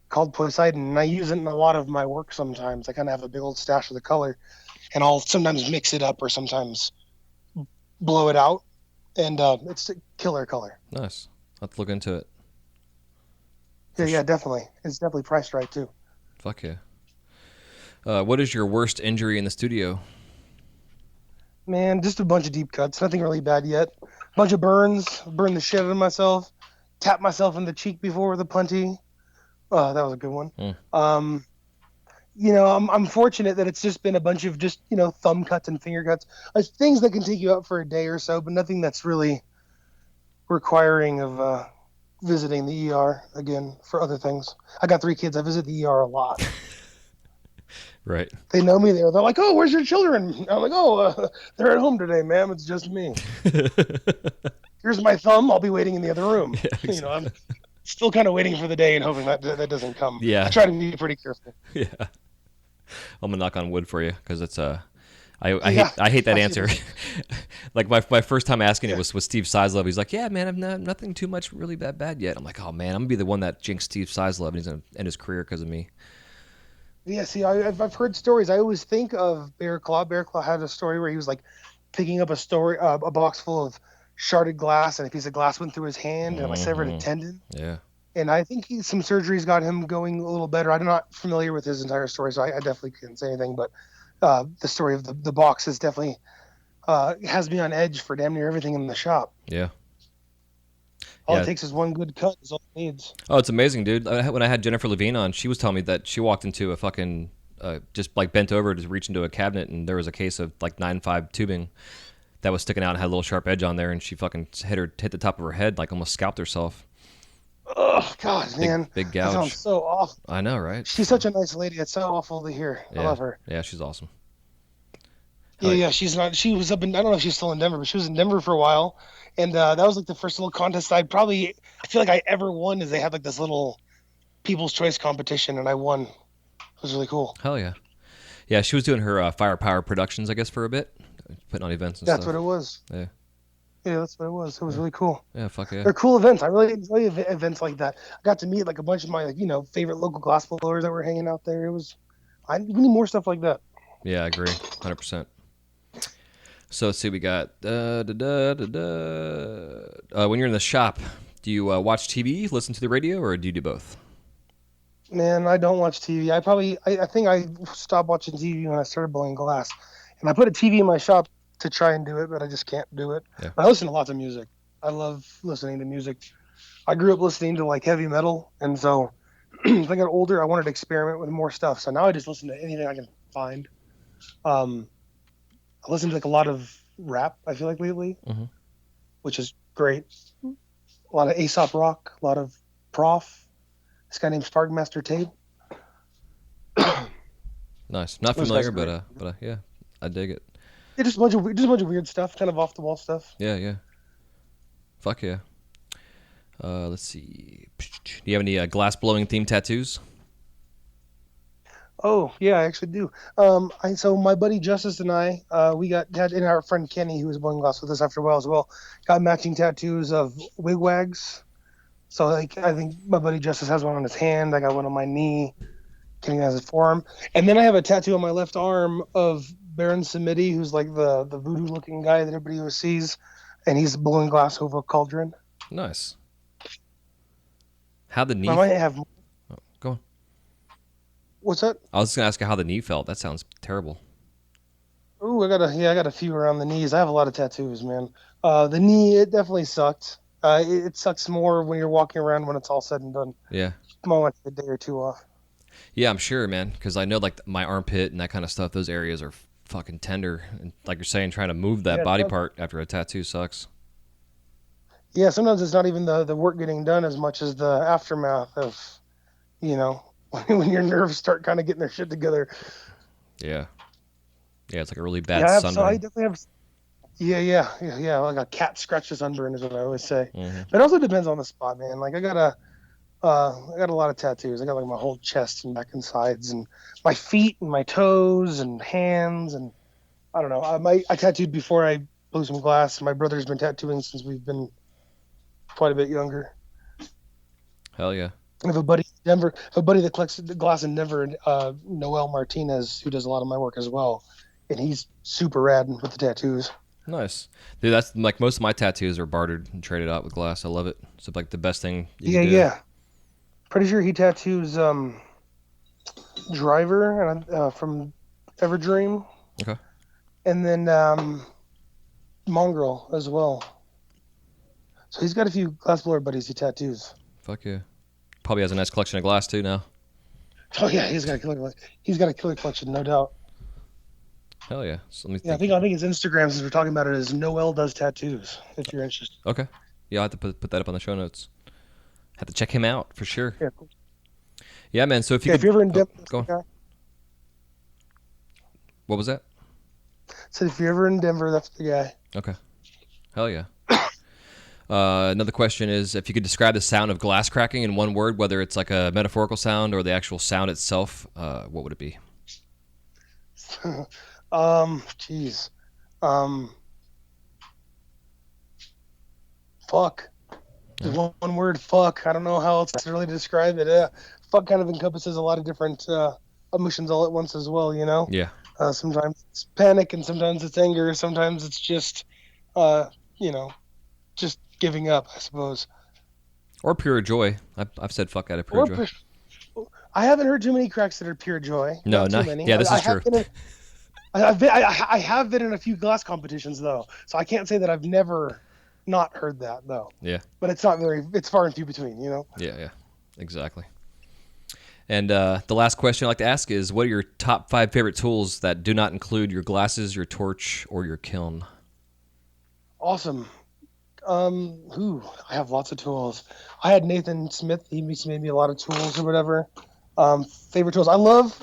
called Poseidon, and I use it in a lot of my work sometimes. I kind of have a big old stash of the color, and I'll sometimes mix it up or sometimes blow it out, and it's a killer color. Nice. I'll have to look into it. Yeah, definitely. It's definitely priced right too. Fuck yeah. What is your worst injury in the studio? Man, just a bunch of deep cuts. Nothing really bad yet. Bunch of burns. Burned the shit out of myself. Tapped myself in the cheek before with a punty. That was a good one. I'm fortunate that it's just been a bunch of just, thumb cuts and finger cuts. Things that can take you out for a day or so, but nothing that's really requiring of visiting the ER again for other things. I got 3 kids. I visit the ER a lot. Right. They know me there. They're like, "Oh, where's your children?" I'm like, "Oh, they're at home today, ma'am. It's just me. Here's my thumb. I'll be waiting in the other room." Yeah, exactly. I'm still kind of waiting for the day and hoping that doesn't come. Yeah. I try to be pretty careful. Yeah. I'm gonna knock on wood for you because it's I hate that answer. Like my first time asking it was with Steve Sizelove. He's like, "Yeah, man, I've nothing too much really that bad yet." I'm like, "Oh man, I'm gonna be the one that jinxed Steve Sizelove and he's gonna end his career because of me." Yeah, see, I've heard stories. I always think of Bear Claw. Bear Claw had a story where he was like picking up a box full of sharded glass, and a piece of glass went through his hand and like severed a Mm-hmm. tendon. Yeah. And I think some surgeries got him going a little better. I'm not familiar with his entire story, so I definitely couldn't say anything. But the story of the box is definitely has me on edge for damn near everything in the shop. Yeah. All it Yeah. takes is one good cut. Is all it needs. Oh, it's amazing, dude. When I had Jennifer Levine on, she was telling me that she walked into a fucking just like bent over to reach into a cabinet, and there was a case of like 9.5 tubing that was sticking out and had a little sharp edge on there, and she fucking hit the top of her head, like almost scalped herself. Oh God, Big man, big that sounds gouge. so awful. I know, right? She's such a nice lady. It's so awful to hear. I Yeah. love her. Yeah, she's awesome. Yeah, Hell yeah. yeah, she's not. She was up in. I don't know if she's still in Denver, but she was in Denver for a while, and that was like the first little contest I feel like I ever won. Is they had like this little People's Choice competition, and I won. It was really cool. Hell yeah. Yeah, she was doing her Firepower Productions, I guess, for a bit, putting on events and That's what stuff. it was. Yeah. Yeah, that's what it was. It was Yeah. really cool. Yeah. Fuck yeah. They're cool events. I really enjoy events like that. I got to meet like a bunch of my favorite local glass blowers that were hanging out there. It was. We need more stuff like that. Yeah, I agree. 100%. So let's see, we got when you're in the shop, do you watch TV, listen to the radio, or do you do both? Man, I don't watch TV. I think I stopped watching TV when I started blowing glass, and I put a TV in my shop to try and do it, but I just can't do it. Yeah. But I listen to lots of music. I love listening to music. I grew up listening to like heavy metal, and so as I got older, I wanted to experiment with more stuff. So now I just listen to anything I can find. Um, I listen to like a lot of rap. I feel like lately, Mm-hmm. which is great. A lot of Aesop rock, a lot of Prof. This guy named Sparkmaster Tape. Nice. Not Those guys familiar, are great. but yeah, I dig it. Yeah, just a bunch of weird stuff, kind of off the wall stuff. Yeah, yeah. Fuck yeah. Let's see. Do you have any glass blowing themed tattoos? Oh yeah, I actually do. So my buddy Justice and I, we had and our friend Kenny, who was blowing glass with us after a while as well, got matching tattoos of wigwags. So like I think my buddy Justice has one on his hand. I got one on my knee. Kenny has his forearm, and then I have a tattoo on my left arm of Baron Samedi, who's like the voodoo looking guy that everybody always sees, and he's blowing glass over a cauldron. Nice. How the I knee? might have. Go on. What's that? I was just gonna ask you how the knee felt. That sounds terrible. Ooh, I got a few around the knees. I have a lot of tattoos, man. The knee, it definitely sucked. It sucks more when you're walking around when it's all said and done. Yeah. I want to take a day or two off. Yeah, I'm sure, man, because I know like my armpit and that kind of stuff. Those areas are fucking tender, and like you're saying, trying to move that Yeah, body part after a tattoo sucks. yeah. Sometimes it's not even the work getting done as much as the aftermath of, you know, when your nerves start kind of getting their shit together. Yeah. Yeah, it's like a really Yeah, bad I sunburn. definitely have. Yeah. Like a cat scratches sunburn is what I always say. Hmm. But it also depends on the spot, man. Like I got a lot of tattoos. I got like my whole chest and back and sides, and my feet and my toes and hands, and I don't know. I tattooed before I blew some glass. My brother's been tattooing since we've been quite a bit younger. Hell yeah. I have a buddy in Denver, a buddy that collects the glass in Denver, Noel Martinez, who does a lot of my work as well, and he's super rad with the tattoos. Nice. Dude, that's like most of my tattoos are bartered and traded out with glass. I love it. It's like the best thing you Yeah, could do. yeah. Pretty sure he tattoos Driver from Everdream, Okay. and then Mongrel as well. So he's got a few glassblower buddies he tattoos. Fuck yeah. Probably has a nice collection of glass too now. Oh yeah, he's got a killer collection, no doubt. Hell yeah. So let me Yeah, think. I think his Instagram, since we're talking about it, is Noel Does Tattoos. If you're interested. Okay. Yeah, I'll have to put that up on the show notes. Have to check him out for sure. Yeah, cool. Yeah, man. So if you Yeah, if could, you're ever in oh, Denver, that's go the on. guy. What was that? So if you're ever in Denver, that's the guy. Okay. Hell yeah. Another question is if you could describe the sound of glass cracking in one word, whether it's like a metaphorical sound or the actual sound itself, what would it be? Jeez. Um, fuck. Just one word, fuck. I don't know how else to really describe it. Fuck kind of encompasses a lot of different emotions all at once as well. Yeah. Sometimes it's panic, and sometimes it's anger. Sometimes it's just, uh, you know, just giving up, I suppose. Or pure joy. I've said fuck out of pure Or joy. I haven't heard too many cracks that are pure joy. No, Not too not many. yeah. This I is have true. been in, I have been in a few glass competitions though, so I can't say that I've never not heard that though. Yeah. But it's far and few between. Yeah. Yeah. Exactly. And the last question I like to ask is, what are your top 5 favorite tools that do not include your glasses, your torch, or your kiln? Awesome. I have lots of tools. I had Nathan Smith. He made me a lot of tools or whatever. Favorite tools.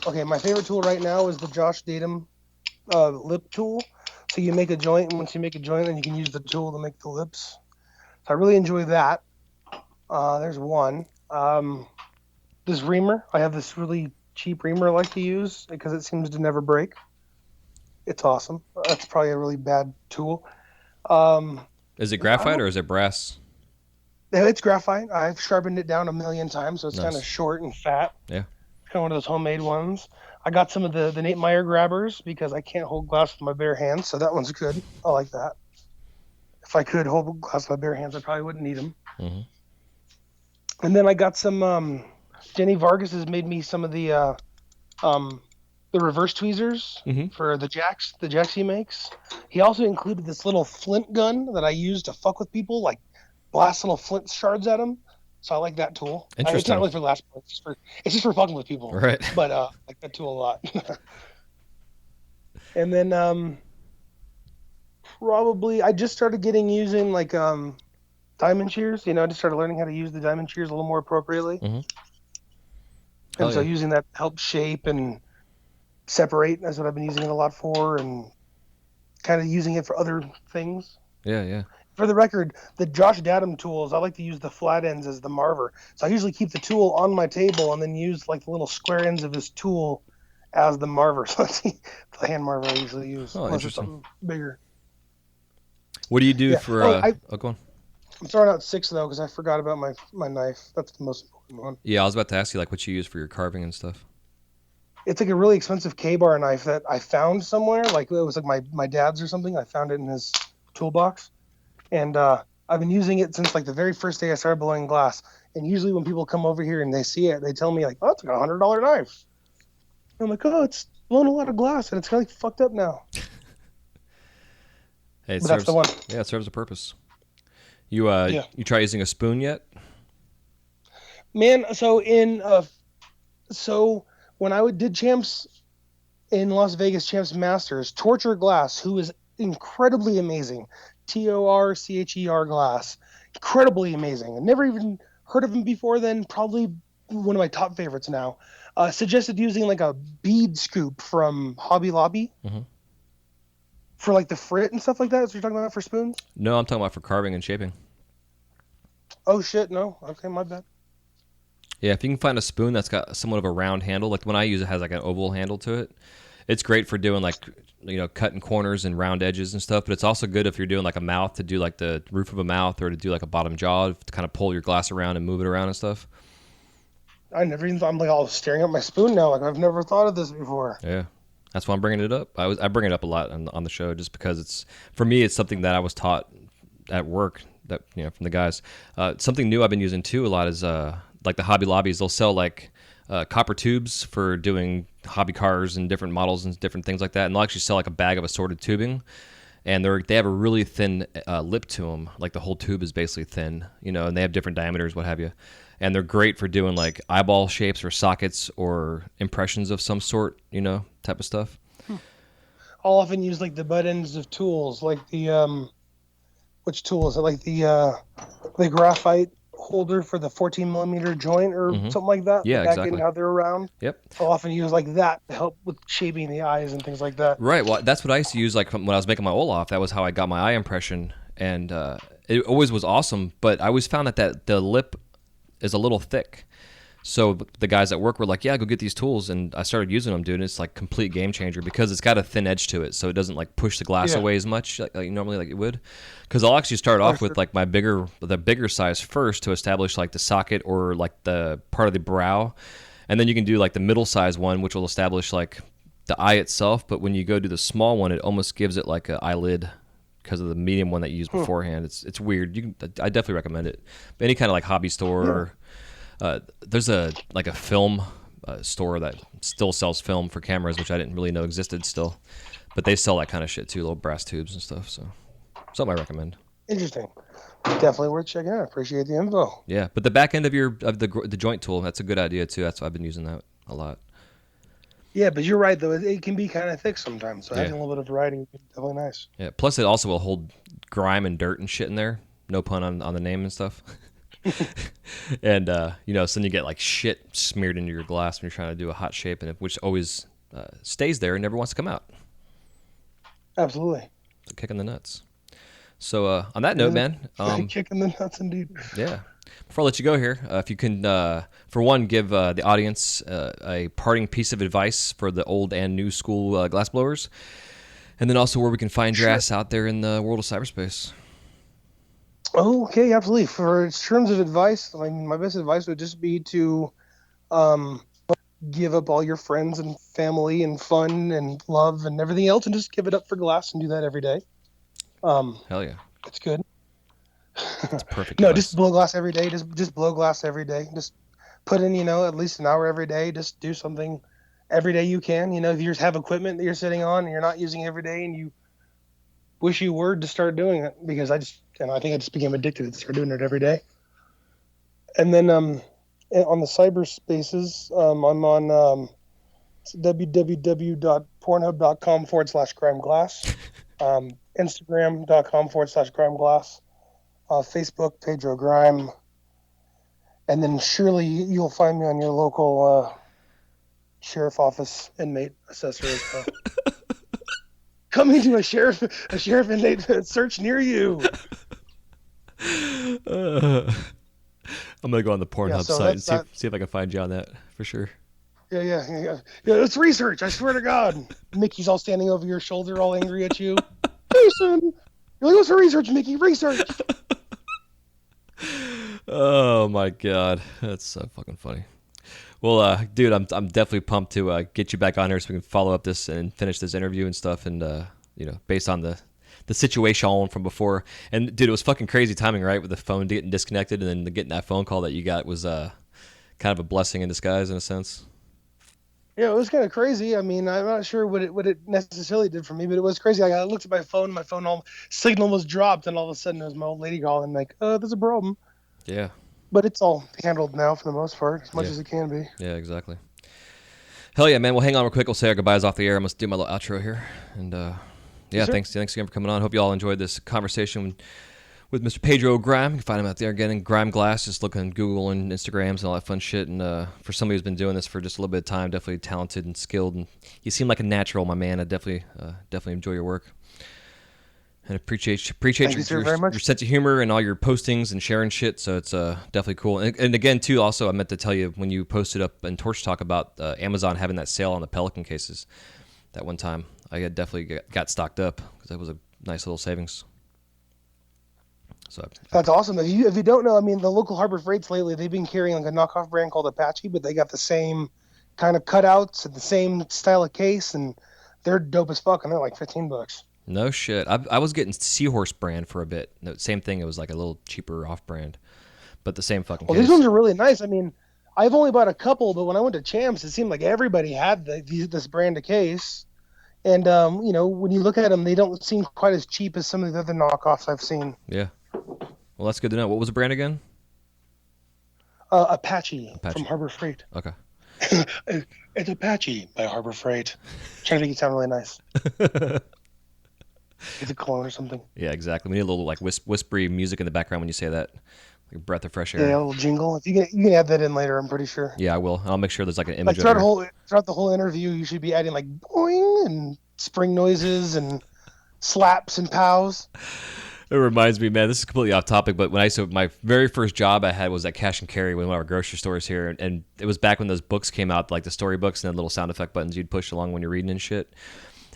Okay, my favorite tool right now is the Josh Datum lip tool. So you make a joint, and once you make a joint, then you can use the tool to make the lips. So I really enjoy that. There's one. This reamer. I have this really cheap reamer I like to use because it seems to never break. It's awesome. That's probably a really bad tool. Um, Is it I graphite don't or is it brass? Yeah, it's graphite. I've sharpened it down a million times, so it's kind of Nice. short and fat. Yeah. Kind of one of those homemade ones. I got some of the Nate Meyer grabbers because I can't hold glass with my bare hands, so that one's good. I like that. If I could hold glass with my bare hands, I probably wouldn't need them. Mm-hmm. And then I got some. Jenny Vargas has made me some of um, the reverse tweezers Mm-hmm. for the jacks he makes. He also included this little flint gun that I use to fuck with people, like blast little flint shards at them. So I like that tool. It's not Interesting. really for the last part. It's just for fucking with people. Right. But I like that tool a lot. And then probably I just started getting using like diamond shears. I just started learning how to use the diamond shears a little more appropriately. Mm-hmm. And Hell so yeah. using that helps shape and separate. That's what I've been using it a lot for, and kind of using it for other things. Yeah, yeah. For the record, the Josh Datum tools, I like to use the flat ends as the marver. So I usually keep the tool on my table and then use like the little square ends of this tool as the marver. So that's the hand marver I usually use, Oh, unless it's interesting. something bigger. What do you do Yeah. for? Oh, go on. I'm throwing out 6 though because I forgot about my knife. That's the most important one. Yeah, I was about to ask you like what you use for your carving and stuff. It's like a really expensive K-bar knife that I found somewhere. Like it was like my dad's or something. I found it in his toolbox. And I've been using it since like the very first day I started blowing glass. And usually when people come over here and they see it, they tell me like, "Oh, it's like $100 knife." And I'm like, "Oh, it's blown a lot of glass and it's kind of like fucked up now." Hey, it But that's the serves. one. Yeah, it serves a purpose. You Yeah, you try using a spoon yet? man. So when did champs in Las Vegas, champs masters, Torture Glass, who is incredibly amazing, Torcher Glass, incredibly amazing. I never even heard of him before then. Probably one of my top favorites now. Suggested using like a bead scoop from Hobby Lobby Mm-hmm. for like the frit and stuff like that. So you're talking about for spoons? No, I'm talking about for carving and shaping. Oh shit, no. Okay, my bad. Yeah, if you can find a spoon that's got somewhat of a round handle, like the one I use, it has like an oval handle to it. It's great for doing like cutting corners and round edges and stuff. But it's also good if you're doing like a mouth to do like the roof of a mouth or to do like a bottom jaw to kind of pull your glass around and move it around and stuff. I never even thought. I'm like all staring at my spoon now. Like I've never thought of this before. Yeah, that's why I'm bringing it up. I bring it up a lot on the show just because it's for me it's something that I was taught at work that from the guys. Something new I've been using too a lot is like the Hobby Lobbies. They'll sell like copper tubes for doing hobby cars and different models and different things like that. And they'll actually sell like a bag of assorted tubing, and they have a really thin lip to them. Like the whole tube is basically thin, and they have different diameters, what have you. And they're great for doing like eyeball shapes or sockets or impressions of some sort, type of stuff. I'll often use like the butt ends of tools, like the which tool is it? Like the graphite holder for the 14 millimeter joint or something like that. Yeah, The back end, exactly. how they're around. Yep. I'll often use like that to help with shaping the eyes and things like that. Right. Well, that's what I used to use. Like when I was making my Olaf, that was how I got my eye impression, and it always was awesome. But I always found that the lip is a little thick. So the guys at work were like, "Yeah, go get these tools," and I started using them, dude. And it's like complete game changer because it's got a thin edge to it, so it doesn't like push the glass Yeah. away as much like normally like it would. Because I'll actually start off with sure. like the bigger size first to establish like the socket or like the part of the brow. And then you can do like the middle size one, which will establish like the eye itself. But when you go do the small one, it almost gives it like an eyelid because of the medium one that you used beforehand. It's weird. I definitely recommend it. But any kind of like hobby store. There's a film store that still sells film for cameras, which I didn't really know existed still. But they sell that kind of shit too, little brass tubes and stuff. So something I recommend. Interesting. Definitely worth checking out. Appreciate the info. Yeah, but the back end of the joint tool, that's a good idea too. That's why I've been using that a lot. Yeah, but you're right though. It can be kind of thick sometimes. So Yeah. having a little bit of variety is definitely nice. Yeah. Plus, it also will hold grime and dirt and shit in there. No pun on the name and stuff. And so then you get like shit smeared into your glass when you're trying to do a hot shape, which always stays there and never wants to come out. Absolutely. It's a kick in the nuts. So on that note, man, kicking the nuts indeed. yeah. Before I let you go here, if you can, for one, give the audience a parting piece of advice for the old and new school glassblowers, and then also where we can find your ass out there in the world of cyberspace. Okay, absolutely. For terms of advice, I mean, my best advice would just be to give up all your friends and family and fun and love and everything else and just give it up for glass and do that every day. Hell yeah. It's good. That's perfect. No, advice. just blow glass every day. Just blow glass every day. Just put in, at least an hour every day. Just do something every day you can. If you have equipment that you're sitting on and you're not using every day and you wish you were to start doing it, because I think I just became addicted to start doing it every day. And then on the cyberspaces, I'm on www.pornhub.com/crimeglass, Instagram.com/crimeglass, Facebook, Pedro Grime, and then surely you'll find me on your local sheriff office inmate assessor as well. Coming to a sheriff inmate search near you. I'm gonna go on the Pornhub site and see if I can find you on that for sure. Yeah. It's research. I swear to God. Mickey's all standing over your shoulder, all angry at you. Jason, you're like, what's for research, Mickey? Research. Oh my God, that's so fucking funny. Well, dude, I'm definitely pumped to get you back on here so we can follow up this and finish this interview and stuff, and based on the situation from before. And dude, it was fucking crazy timing, right? With the phone getting disconnected and then getting that phone call that you got was kind of a blessing in disguise in a sense. Yeah, it was kind of crazy. I mean, I'm not sure what it necessarily did for me, but it was crazy. I looked at my phone, all signal was dropped, and all of a sudden it was my old lady calling, like, there's a problem. Yeah. But it's all handled now for the most part, as much as it can be. Yeah, exactly. Hell yeah, man. Well, hang on real quick. We'll say our goodbyes off the air. I must do my little outro here. And thanks again for coming on. Hope you all enjoyed this conversation with Mr. Pedro Grime. You can find him out there getting Grime Glass. Just look on Google and Instagrams and all that fun shit. And for somebody who's been doing this for just a little bit of time, definitely talented and skilled. And you seem like a natural, my man. I definitely enjoy your work. And appreciate your sense of humor and all your postings and sharing shit. So it's definitely cool. And again, too, also, I meant to tell you when you posted up in Torch Talk about Amazon having that sale on the Pelican cases that one time, I had definitely got stocked up because that was a nice little savings. So that's awesome. If you don't know, I mean, the local Harbor Freights lately, they've been carrying like a knockoff brand called Apache, but they got the same kind of cutouts and the same style of case, and they're dope as fuck, and they're like $15. No shit. I was getting Seahorse brand for a bit. No, same thing. It was like a little cheaper off brand, but the same fucking case. These ones are really nice. I mean, I've only bought a couple, but when I went to Champs, it seemed like everybody had this brand of case. And, when you look at them, they don't seem quite as cheap as some of the other knockoffs I've seen. Yeah. Well, that's good to know. What was the brand again? Apache from Harbor Freight. Okay. It's Apache by Harbor Freight. Trying to make it sound really nice. It's a clone or something. Yeah, exactly. We need a little like whispery music in the background when you say that. Like a breath of fresh air. Yeah, a little jingle. If you can add that in later, I'm pretty sure. Yeah, I will. I'll make sure there's like an image. Like throughout the whole interview, you should be adding like boing and spring noises and slaps and pows. It reminds me, man, this is completely off topic, but my very first job I had was at Cash and Carry, one of our grocery stores here, and it was back when those books came out, like the storybooks and then little sound effect buttons you'd push along when you're reading and shit.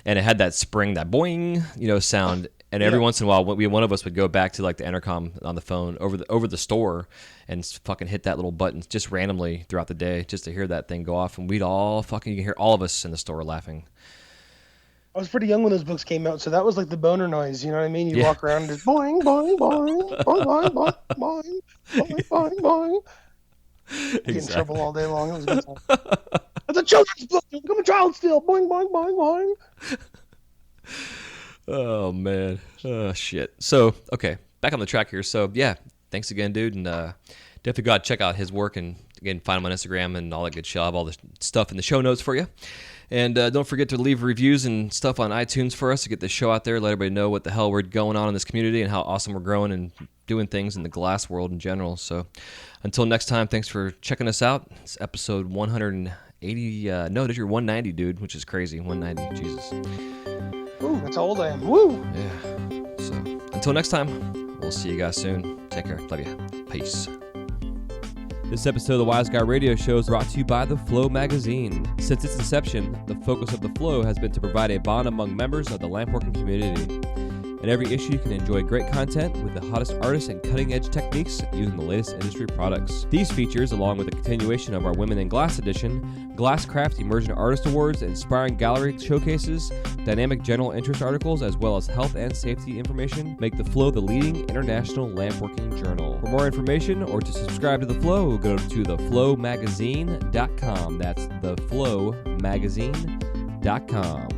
And it had that spring, that boing, sound. And every once in a while, one of us would go back to like the intercom on the phone over the store and fucking hit that little button just randomly throughout the day just to hear that thing go off. And we'd all fucking, you can hear all of us in the store laughing. I was pretty young when those books came out, so that was like the boner noise. You know what I mean? You Yeah. walk around and just boing, boing, boing, boing, boing, boing, boing, boing, boing, boing. Get in trouble all day long. It was a good time. It's a children's book. I'm a child still. Boing, boing, boing, boing. Oh, man. Oh, shit. So, okay, back on the track here. So, yeah, thanks again, dude. And definitely go out and check out his work. And, again, find him on Instagram and all that good shit. I'll have all the stuff in the show notes for you. And don't forget to leave reviews and stuff on iTunes for us to get the show out there, let everybody know what the hell we're going on in this community and how awesome we're growing and doing things in the glass world in general. So until next time, thanks for checking us out. It's episode 180. No, this is your 190, dude, which is crazy. 190, Jesus. Ooh, that's how old I am. Woo! Yeah. So until next time, we'll see you guys soon. Take care. Love you. Peace. This episode of the Wise Guy Radio Show is brought to you by The Flow magazine. Since its inception, the focus of The Flow has been to provide a bond among members of the lampworking community. In every issue, you can enjoy great content with the hottest artists and cutting-edge techniques using the latest industry products. These features, along with the continuation of our Women in Glass edition, Glasscraft Emerging Artist Awards, inspiring gallery showcases, dynamic general interest articles, as well as health and safety information, make The Flow the leading international lampworking journal. For more information or to subscribe to The Flow, go to theflowmagazine.com. That's theflowmagazine.com.